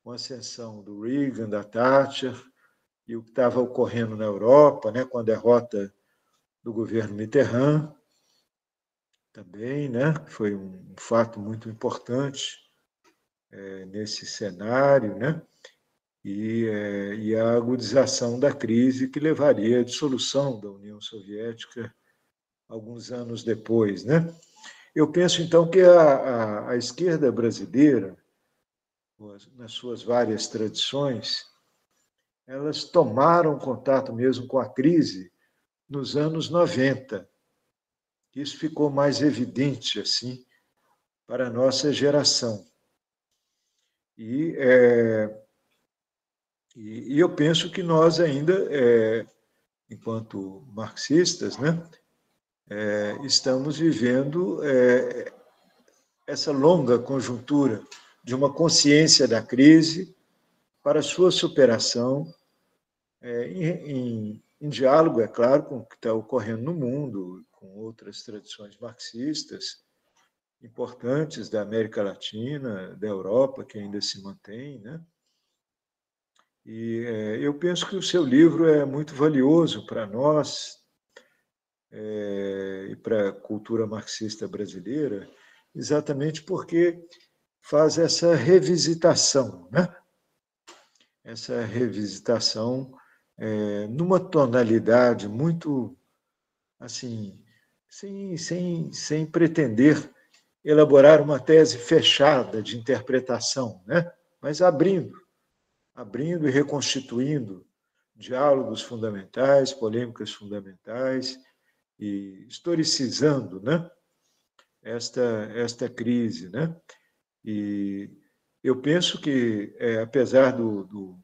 com a ascensão do Reagan, da Thatcher, e o que estava ocorrendo na Europa, né, com a derrota do governo Mitterrand, também, né, foi um fato muito importante nesse cenário, né, e a agudização da crise que levaria à dissolução da União Soviética alguns anos depois, né? Eu penso, então, que a esquerda brasileira, nas suas várias tradições, elas tomaram contato mesmo com a crise nos anos 90. Isso ficou mais evidente, assim, para a nossa geração. E eu penso que nós ainda, enquanto marxistas, né, estamos vivendo essa longa conjuntura de uma consciência da crise para sua superação, em diálogo, é claro, com o que está ocorrendo no mundo, com outras tradições marxistas importantes da América Latina, da Europa, que ainda se mantém, né? E eu penso que o seu livro é muito valioso para nós e para a cultura marxista brasileira, exatamente porque faz essa revisitação, né? Essa revisitação numa tonalidade muito, assim, sem pretender elaborar uma tese fechada de interpretação, né? Mas abrindo e reconstituindo diálogos fundamentais, polêmicas fundamentais, e historicizando, né, esta crise, né? E eu penso que, apesar do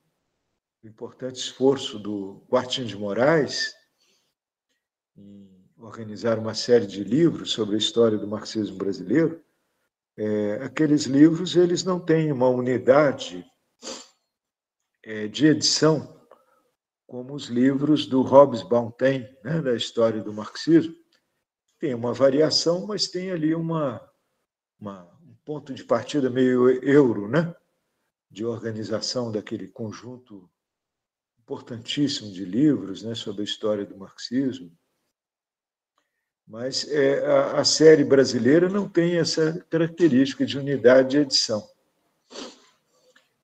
importante esforço do Guartin de Moraes em organizar uma série de livros sobre a história do marxismo brasileiro, aqueles livros eles não têm uma unidade de edição como os livros do Hobsbawm têm, né, da história do marxismo. Tem uma variação, mas tem ali um ponto de partida meio euro, né, de organização daquele conjunto importantíssimo de livros, né, sobre a história do marxismo. Mas a série brasileira não tem essa característica de unidade de edição.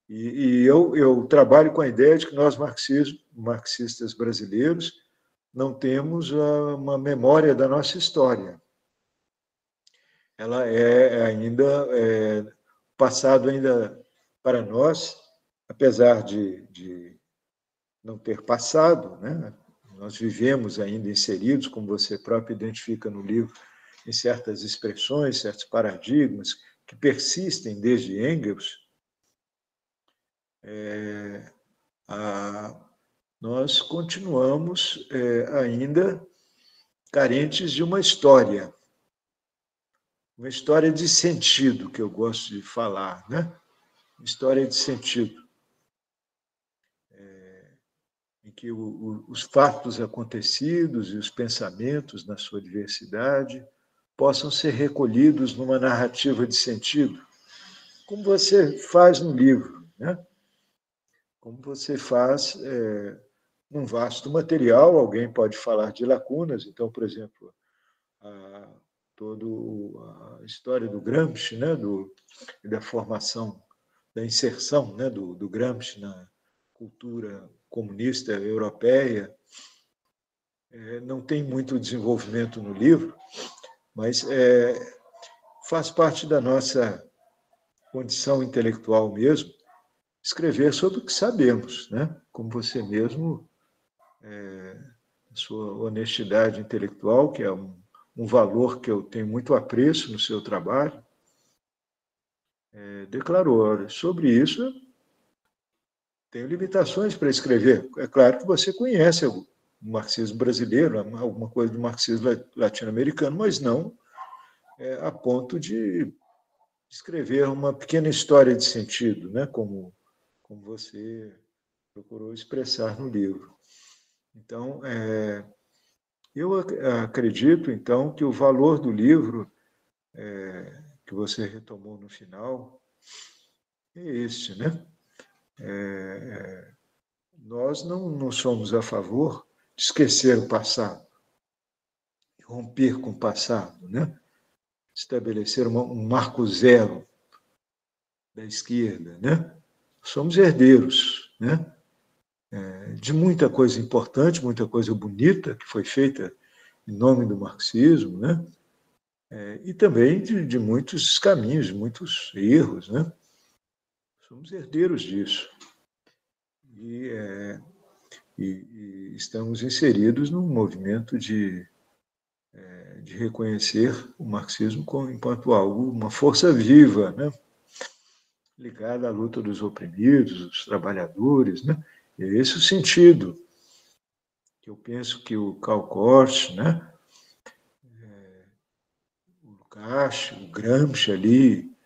E eu trabalho com a ideia de que nós, marxistas brasileiros, não temos uma memória da nossa história. Ela ainda passado ainda para nós, apesar de não ter passado, né? Nós vivemos ainda inseridos, como você próprio identifica no livro, em certas expressões, certos paradigmas que persistem desde Engels. Nós continuamos ainda carentes de uma história de sentido, que eu gosto de falar, né? História de sentido, em que os fatos acontecidos e os pensamentos, na sua diversidade, possam ser recolhidos numa narrativa de sentido, como você faz no livro, né? Como você faz num vasto material. Alguém pode falar de lacunas. Então, por exemplo, toda a história do Gramsci, né, da formação, da inserção, né, do Gramsci na cultura comunista europeia, não tem muito desenvolvimento no livro, mas faz parte da nossa condição intelectual mesmo escrever sobre o que sabemos, né? Como você mesmo, sua honestidade intelectual, que é um valor que eu tenho muito apreço no seu trabalho, declarou. Olha, sobre isso, tenho limitações para escrever. É claro que você conhece o marxismo brasileiro, alguma coisa do marxismo latino-americano, mas não a ponto de escrever uma pequena história de sentido, né? Como você procurou expressar no livro. Então, eu acredito, então, que o valor do livro que você retomou no final é este, né? Nós não somos a favor de esquecer o passado, de romper com o passado, né? Estabelecer um marco zero da esquerda, né? Somos herdeiros, né? De muita coisa importante, muita coisa bonita que foi feita em nome do marxismo, né? E também de muitos caminhos, de muitos erros, né? Somos herdeiros disso. E estamos inseridos num movimento de reconhecer o marxismo enquanto algo, uma força viva, né? Ligada à luta dos oprimidos, dos trabalhadores, né? E é esse o sentido que eu penso que o Karl Korsch, né? O Lukács, o Gramsci ali,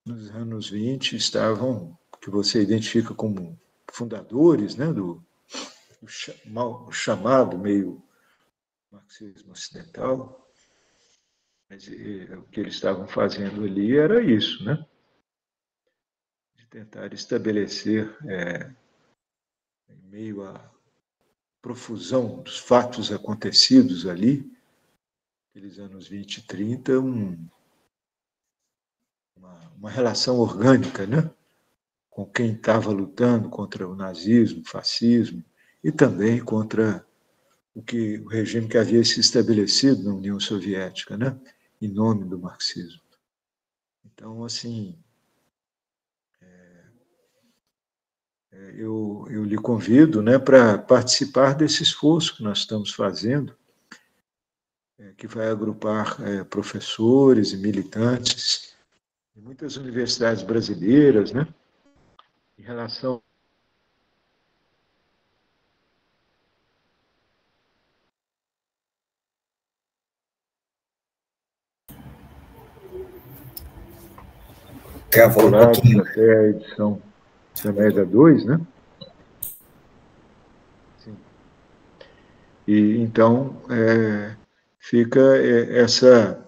nos anos 20, estavam, que você identifica como fundadores, né? do chamado meio marxismo ocidental, mas o que eles estavam fazendo ali era isso, né? De tentar estabelecer, em meio à profusão dos fatos acontecidos ali, aqueles anos 20 e 30, uma relação orgânica, né? Com quem estava lutando contra o nazismo, o fascismo, e também contra o regime que havia se estabelecido na União Soviética, né? Em nome do marxismo. Então, assim, eu lhe convido, né, para participar desse esforço que nós estamos fazendo, que vai agrupar professores e militantes de muitas universidades brasileiras, né, em relação Travou um pouquinho. até a edição da Mega 2, né? Sim. E então fica essa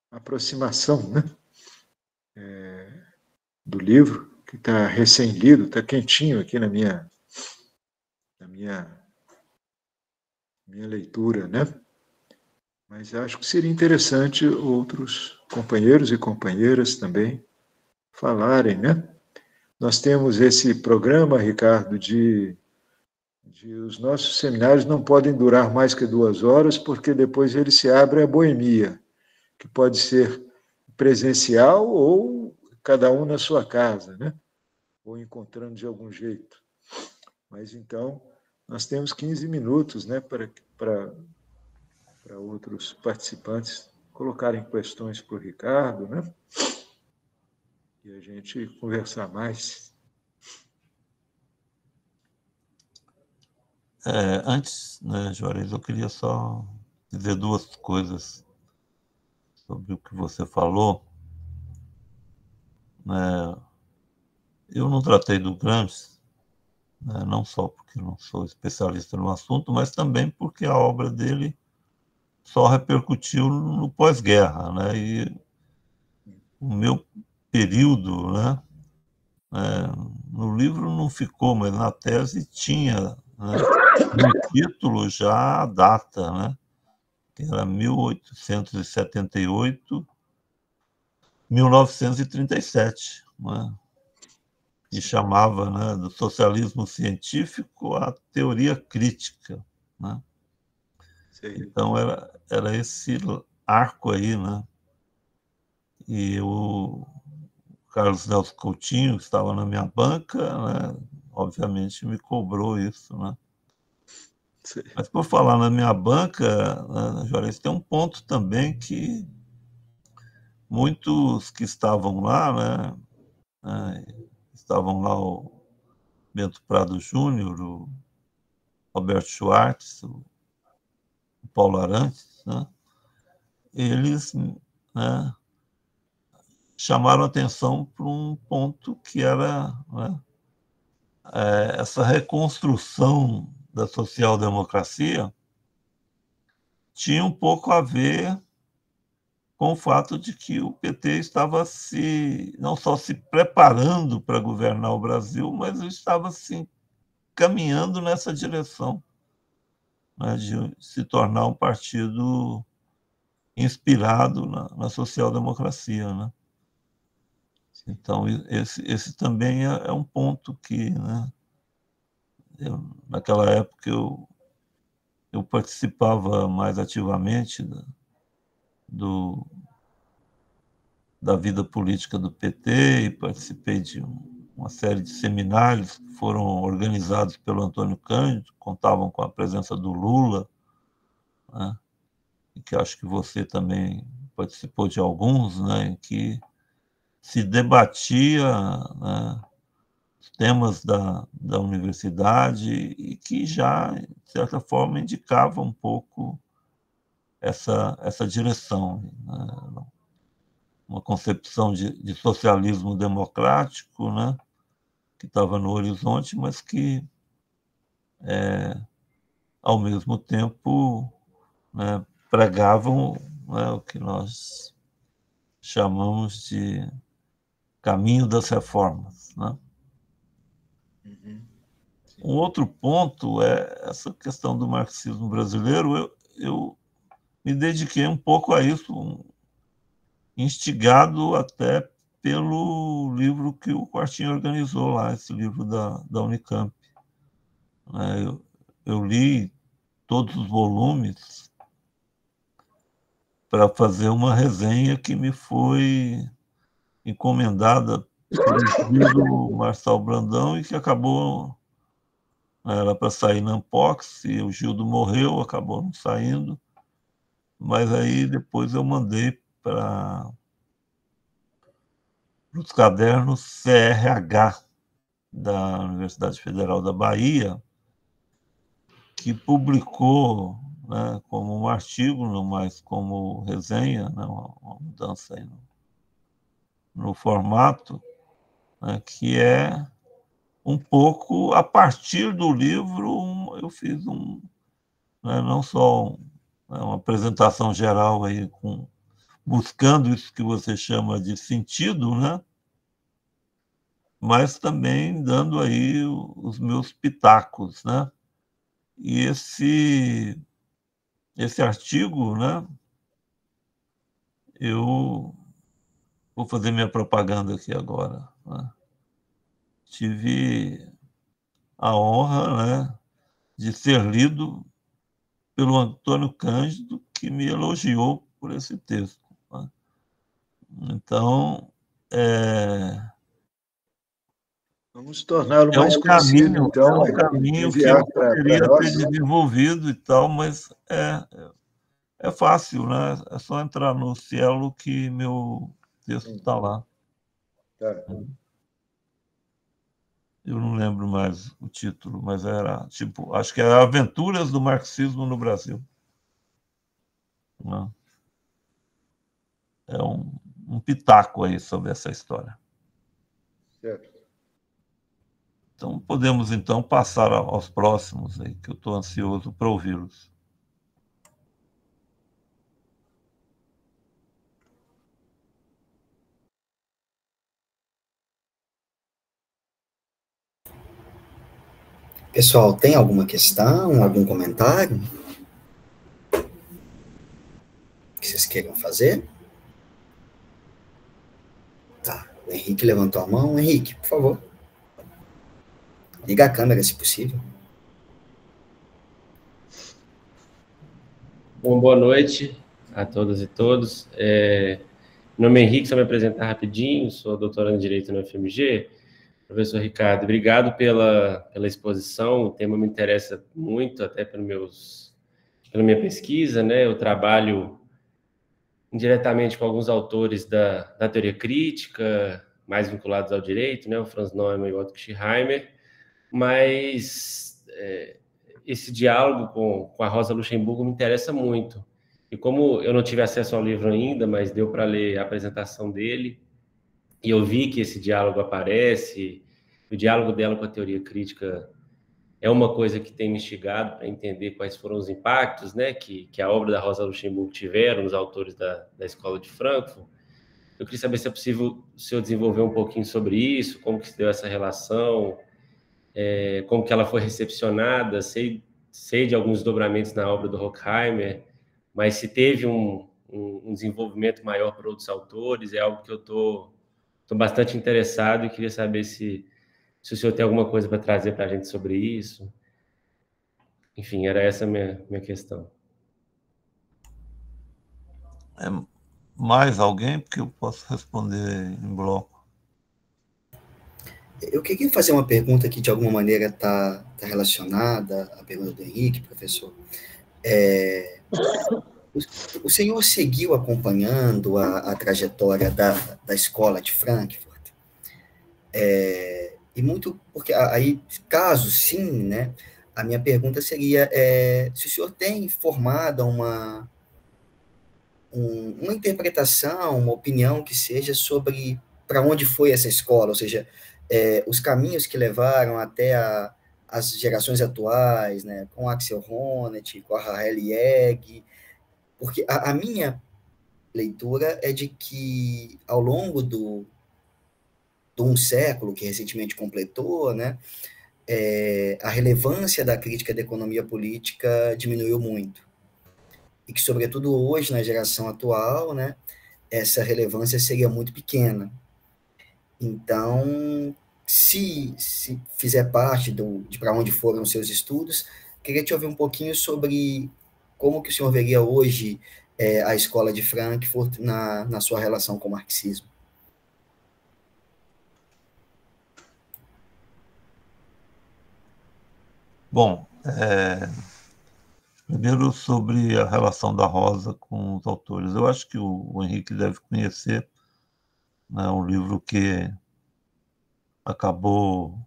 aproximação, né? Do livro, que está recém-lido, está quentinho aqui na minha leitura, né? Mas acho que seria interessante outros companheiros e companheiras também falarem, né? Nós temos esse programa, Ricardo, os nossos seminários não podem durar mais que 2 horas, porque depois ele se abre a boemia, que pode ser presencial ou cada um na sua casa, né? Ou encontrando de algum jeito. Mas então, nós temos 15 minutos, né, para outros participantes colocarem questões para o Ricardo, né? E a gente conversar mais. Antes, né, Juarez, eu queria só dizer 2 coisas sobre o que você falou. Eu não tratei do Gramsci, né, não só porque não sou especialista no assunto, mas também porque a obra dele só repercutiu no pós-guerra, né? E o meu período, né? No livro não ficou, mas na tese tinha, né? No título já a data, né? Que era 1878, 1937, né? E chamava, né, do socialismo científico a teoria crítica, né? Então era esse arco aí, né? E o Carlos Nelson Coutinho, que estava na minha banca, né, obviamente me cobrou isso, né? Sim. Mas por falar na minha banca, né, Juarez, tem um ponto também que muitos que estavam lá, né, estavam lá o Bento Prado Júnior, o Roberto Schwartz, o Paulo Arantes, né, eles, né, chamaram atenção para um ponto que era, né, essa reconstrução da social-democracia tinha um pouco a ver com o fato de que o PT estava não só se preparando para governar o Brasil, mas estava se caminhando nessa direção, né, de se tornar um partido inspirado na social-democracia, né? Então, esse também é um ponto que, né, naquela época eu participava mais ativamente da vida política do PT e participei de uma série de seminários que foram organizados pelo Antônio Cândido, contavam com a presença do Lula, né, e que acho que você também participou de alguns, né, em que se debatia, né, os temas da universidade e que já, de certa forma, indicava um pouco essa direção, né? Uma concepção de socialismo democrático, né, que estava no horizonte, mas que, ao mesmo tempo, né, pregavam, né, o que nós chamamos de caminho das reformas, né? Um outro ponto é essa questão do marxismo brasileiro. Eu me dediquei um pouco a isso, instigado até pelo livro que o Quartinho organizou lá, esse livro da Unicamp. Eu li todos os volumes para fazer uma resenha que me foi encomendada pelo Marçal Brandão e que acabou, era para sair na Ampox, e o Gildo morreu, acabou não saindo, mas aí depois eu mandei para os cadernos CRH da Universidade Federal da Bahia, que publicou, né, como um artigo, não mais como resenha, né, uma mudança aí no formato, né, que é um pouco a partir do livro. Eu fiz né, não só uma apresentação geral aí buscando isso que você chama de sentido, né, mas também dando aí os meus pitacos, né? E esse artigo, né, eu vou fazer minha propaganda aqui agora, né? Tive a honra, né, de ser lido pelo Antônio Cândido, que me elogiou por esse texto, né? Então, vamos torná-lo é um mais conhecido, caminho, então, que enviar para poderia ter nós. desenvolvido e tal, mas é fácil, né? É só entrar no Cielo que meu texto está lá. Tá. Eu não lembro mais o título, mas era tipo, acho que era Aventuras do Marxismo no Brasil, né? É um pitaco aí sobre essa história. Certo. Então podemos então passar aos próximos aí, que eu estou ansioso para ouvi-los. Pessoal, tem alguma questão, algum comentário que vocês queiram fazer? Tá, o Henrique levantou a mão. Henrique, por favor. Liga a câmera, se possível. Bom, boa noite a todas e todos. Meu nome é Henrique, só me apresentar rapidinho, sou doutorando em Direito na UFMG. Professor Ricardo, obrigado pela exposição, o tema me interessa muito, até pela minha pesquisa, né? Eu trabalho indiretamente com alguns autores da teoria crítica, mais vinculados ao direito, né? O Franz Neumann e o Otto Schirheimer, mas esse diálogo com a Rosa Luxemburgo me interessa muito. E como eu não tive acesso ao livro ainda, mas deu para ler a apresentação dele, e eu vi que esse diálogo aparece, o diálogo dela com a teoria crítica é uma coisa que tem me instigado para entender quais foram os impactos, né, que a obra da Rosa Luxemburgo tiveram nos autores da Escola de Frankfurt. Eu queria saber se é possível o senhor desenvolver um pouquinho sobre isso, como que se deu essa relação, como que ela foi recepcionada. Sei de alguns desdobramentos na obra do Horkheimer, mas se teve um desenvolvimento maior para outros autores, é algo que eu estou bastante interessado e queria saber se o senhor tem alguma coisa para trazer para a gente sobre isso. Enfim, era essa a minha questão. Mais alguém? Porque eu posso responder em bloco. Eu queria fazer uma pergunta que, de alguma maneira, está relacionada à pergunta do Henrique, professor. O senhor seguiu acompanhando a trajetória da escola de Frankfurt? E muito, porque aí, caso sim, né, a minha pergunta seria se o senhor tem formado uma interpretação, uma opinião que seja sobre para onde foi essa escola, ou seja, os caminhos que levaram até as gerações atuais, né, com Axel Honneth, com a Rahel Egg, porque a minha leitura é de que, ao longo do um século, que recentemente completou, né, a relevância da crítica da economia política diminuiu muito. E que, sobretudo hoje, na geração atual, né, essa relevância seria muito pequena. Então, se fizer parte de para onde foram os seus estudos, queria te ouvir um pouquinho sobre como que o senhor veria hoje a escola de Frankfurt na sua relação com o marxismo. Bom, primeiro sobre a relação da Rosa com os autores. Eu acho que o Henrique deve conhecer, né, um livro que acabou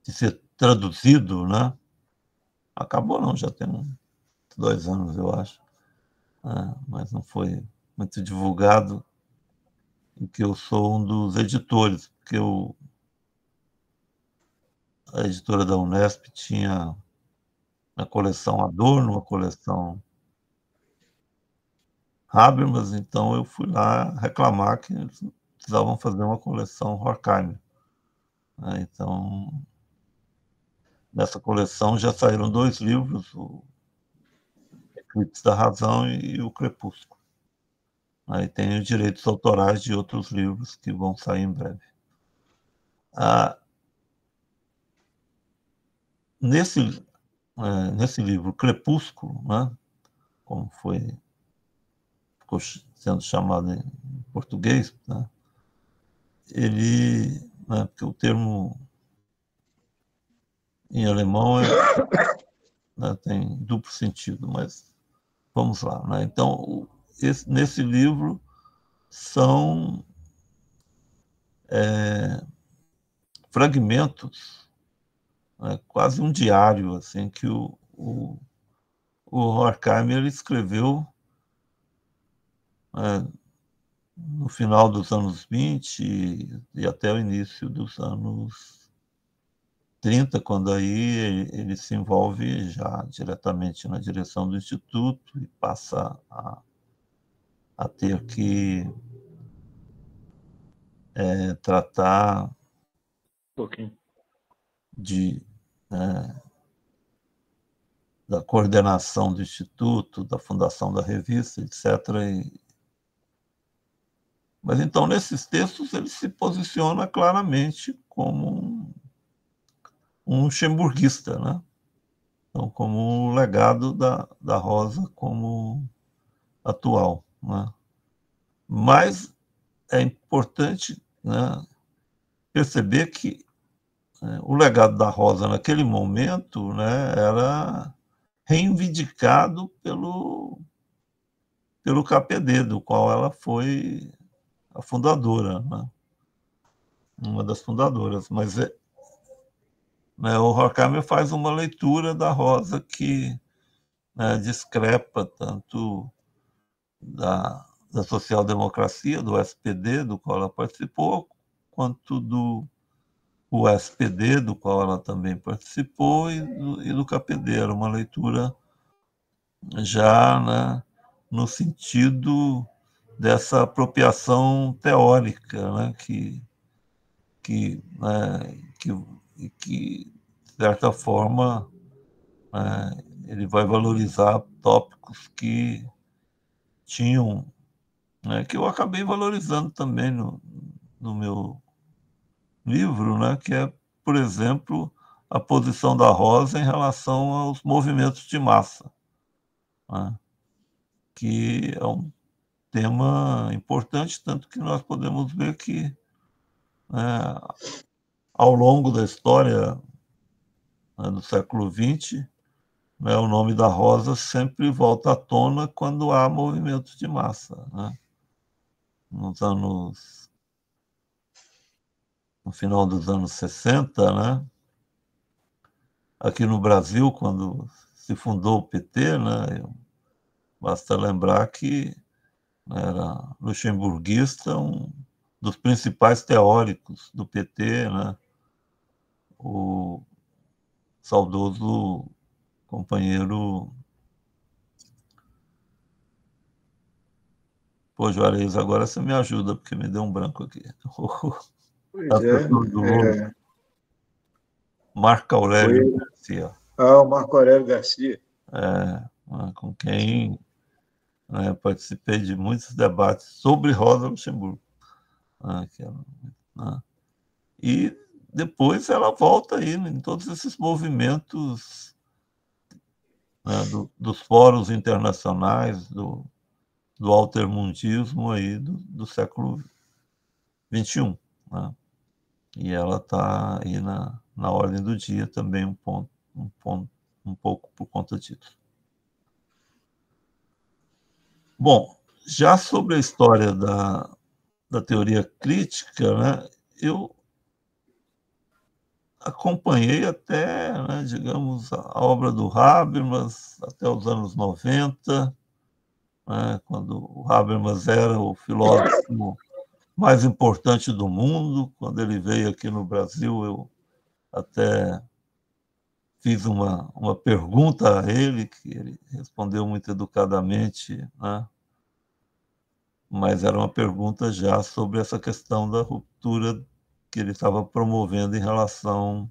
de ser traduzido, né? Acabou não, já tem uns 2 anos, eu acho, mas não foi muito divulgado, em que eu sou um dos editores, porque a editora da Unesp tinha a coleção Adorno, a coleção Habermas, então eu fui lá reclamar que eles precisavam fazer uma coleção Horkheimer. Então, nessa coleção já saíram 2 livros, o Eclipse da Razão e o Crepúsculo. Aí tem os direitos autorais de outros livros que vão sair em breve. Nesse livro Crepúsculo, né, como ficou sendo chamado em português, né, ele, né, porque o termo em alemão né, tem duplo sentido, mas vamos lá. Né? Então, nesse livro são fragmentos, né, quase um diário, assim, que o Horkheimer escreveu no final dos anos 20 e até o início dos anos 30, quando aí ele se envolve já diretamente na direção do Instituto e passa a ter que tratar da coordenação do Instituto, da fundação da revista, etc. Mas então, nesses textos, ele se posiciona claramente como um luxemburguista, né? Então, como um legado da Rosa como atual. Né? Mas é importante, né, perceber que o legado da Rosa naquele momento, né, era reivindicado pelo KPD, do qual ela foi a fundadora, né? Uma das fundadoras. Mas né, o Horkheimer faz uma leitura da Rosa que, né, discrepa tanto da social-democracia, do SPD, do qual ela participou, quanto do SPD, do qual ela também participou, e do KPD. Era uma leitura já, né, no sentido dessa apropriação teórica, né, que, de certa forma, né, ele vai valorizar tópicos que tinham, né, que eu acabei valorizando também no meu livro, né, que é, por exemplo, a posição da Rosa em relação aos movimentos de massa, né, que é um tema importante, tanto que nós podemos ver que, né, ao longo da história, né, do século XX, né, o nome da Rosa sempre volta à tona quando há movimentos de massa, né? No final dos anos 60, né? Aqui no Brasil, quando se fundou o PT, né? Basta lembrar que era luxemburguista, um dos principais teóricos do PT, né? O saudoso companheiro. Pô, Juarez, agora você me ajuda, porque me deu um branco aqui. Pois é. Do Lula. Marco Aurélio Garcia. O Marco Aurélio Garcia. Com quem, né, participei de muitos debates sobre Rosa Luxemburgo. E depois ela volta aí em todos esses movimentos, né, dos fóruns internacionais, do altermundismo aí do século XXI. Né? E ela está aí na ordem do dia também um pouco por conta disso. Bom, já sobre a história da teoria crítica, né, eu acompanhei até, né, digamos, a obra do Habermas até os anos 90, né, quando o Habermas era o filósofo mais importante do mundo. Quando ele veio aqui no Brasil, eu até fiz uma pergunta a ele, que ele respondeu muito educadamente, né? Mas era uma pergunta já sobre essa questão da ruptura que ele estava promovendo em relação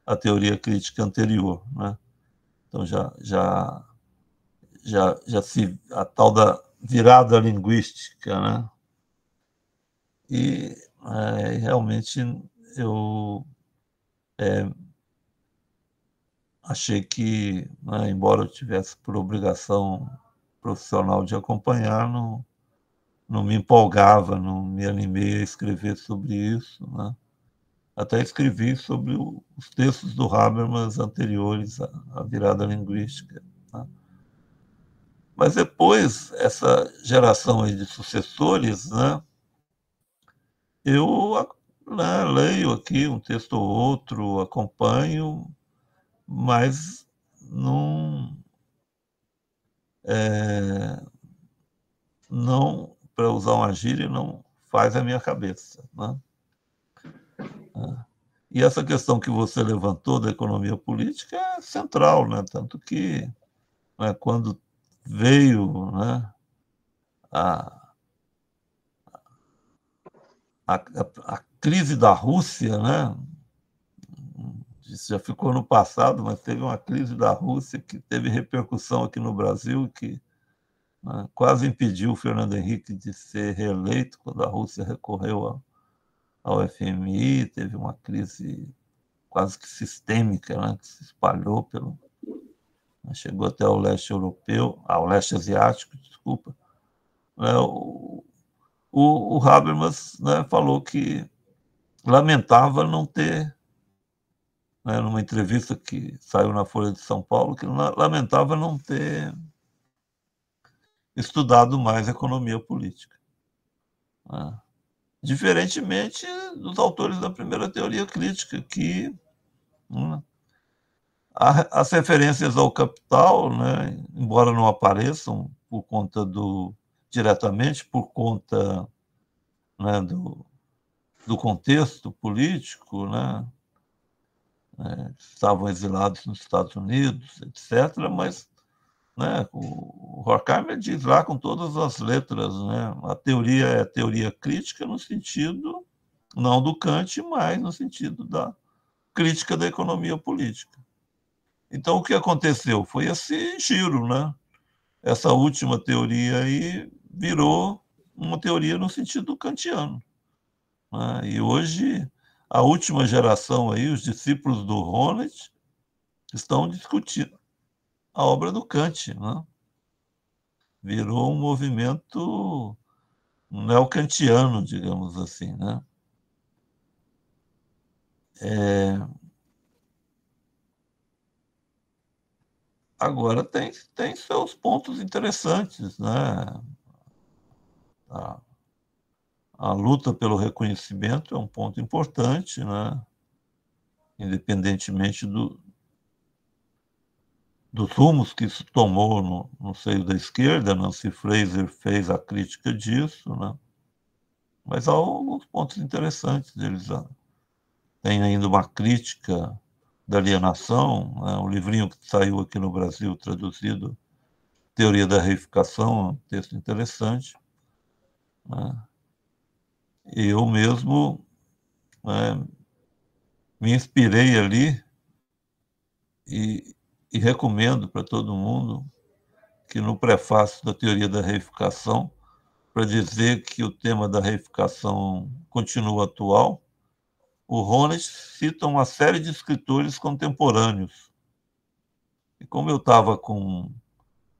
à teoria crítica anterior, né? Então a tal da virada linguística, né? E realmente eu achei que, né, embora eu tivesse por obrigação profissional de acompanhar, não me empolgava, não me animei a escrever sobre isso, né? Até escrevi sobre os textos do Habermas anteriores à virada linguística. Né? Mas depois, essa geração aí de sucessores, né, eu, né, leio aqui um texto ou outro, acompanho, mas não, para usar uma gíria, não faz a minha cabeça. Né? E essa questão que você levantou da economia política é central, né? Tanto que, né, quando veio, né, a crise da Rússia, né? Isso já ficou no passado, mas teve uma crise da Rússia que teve repercussão aqui no Brasil, que, né, quase impediu o Fernando Henrique de ser reeleito quando a Rússia recorreu ao FMI. Teve uma crise quase que sistêmica, né, que se espalhou chegou até o leste europeu, ao leste asiático, desculpa. O Habermas, né, falou que lamentava não ter, né, numa entrevista que saiu na Folha de São Paulo, que lamentava não ter estudado mais economia política. Né? Diferentemente dos autores da primeira teoria crítica, que, né, as referências ao Capital, né, embora não apareçam diretamente por conta, né, do contexto político, né? Estavam exilados nos Estados Unidos, etc., mas, né, o Horkheimer diz lá com todas as letras, né, a teoria é teoria crítica no sentido, não do Kant, mas no sentido da crítica da economia política. Então, o que aconteceu? Foi esse giro, né? Essa última teoria aí virou uma teoria no sentido kantiano, né? E hoje, a última geração aí, os discípulos do Honneth, estão discutindo a obra do Kant, né? Virou um movimento neocantiano, digamos assim, né? Agora tem seus pontos interessantes, né? A luta pelo reconhecimento é um ponto importante, né? Independentemente dos rumos que isso tomou no seio da esquerda. Nancy Fraser fez a crítica disso, né? Mas há alguns pontos interessantes. Eles têm ainda uma crítica da alienação, né? Um livrinho que saiu aqui no Brasil, traduzido, Teoria da Reificação, um texto interessante, né? Eu mesmo, né, me inspirei ali e recomendo para todo mundo que no prefácio da Teoria da Reificação, para dizer que o tema da reificação continua atual, o Honneth cita uma série de escritores contemporâneos. E como eu estava com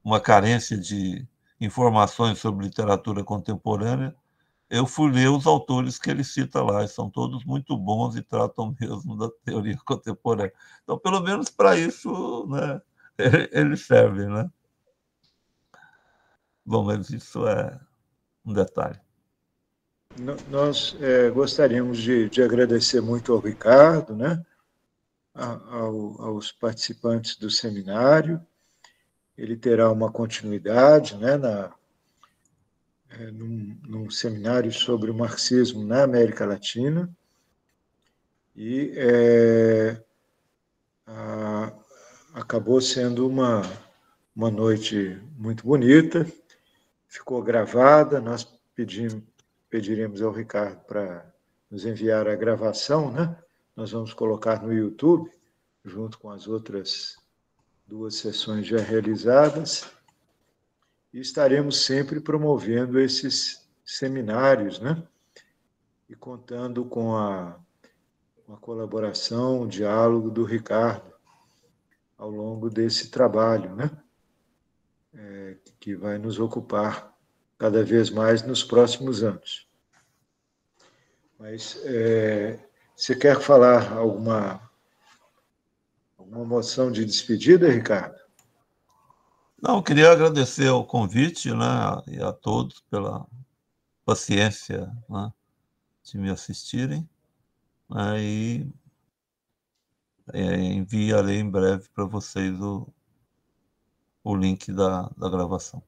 uma carência de informações sobre literatura contemporânea, eu fui ler os autores que ele cita lá, e são todos muito bons e tratam mesmo da teoria contemporânea. Então, pelo menos para isso, né, ele serve, né? Bom, mas isso é um detalhe. Nós gostaríamos de agradecer muito ao Ricardo, né, aos participantes do seminário. Ele terá uma continuidade, né, num seminário sobre o marxismo na América Latina. E acabou sendo uma noite muito bonita, ficou gravada. Nós pediremos ao Ricardo para nos enviar a gravação, né? Nós vamos colocar no YouTube, junto com as outras 2 sessões já realizadas, e estaremos sempre promovendo esses seminários, né? E contando com a colaboração, o diálogo do Ricardo ao longo desse trabalho, né? Que vai nos ocupar cada vez mais nos próximos anos. Mas você quer falar alguma moção de despedida, Ricardo? Não, eu queria agradecer o convite, né, e a todos pela paciência, né, de me assistirem, né, e enviarei em breve para vocês o link da gravação.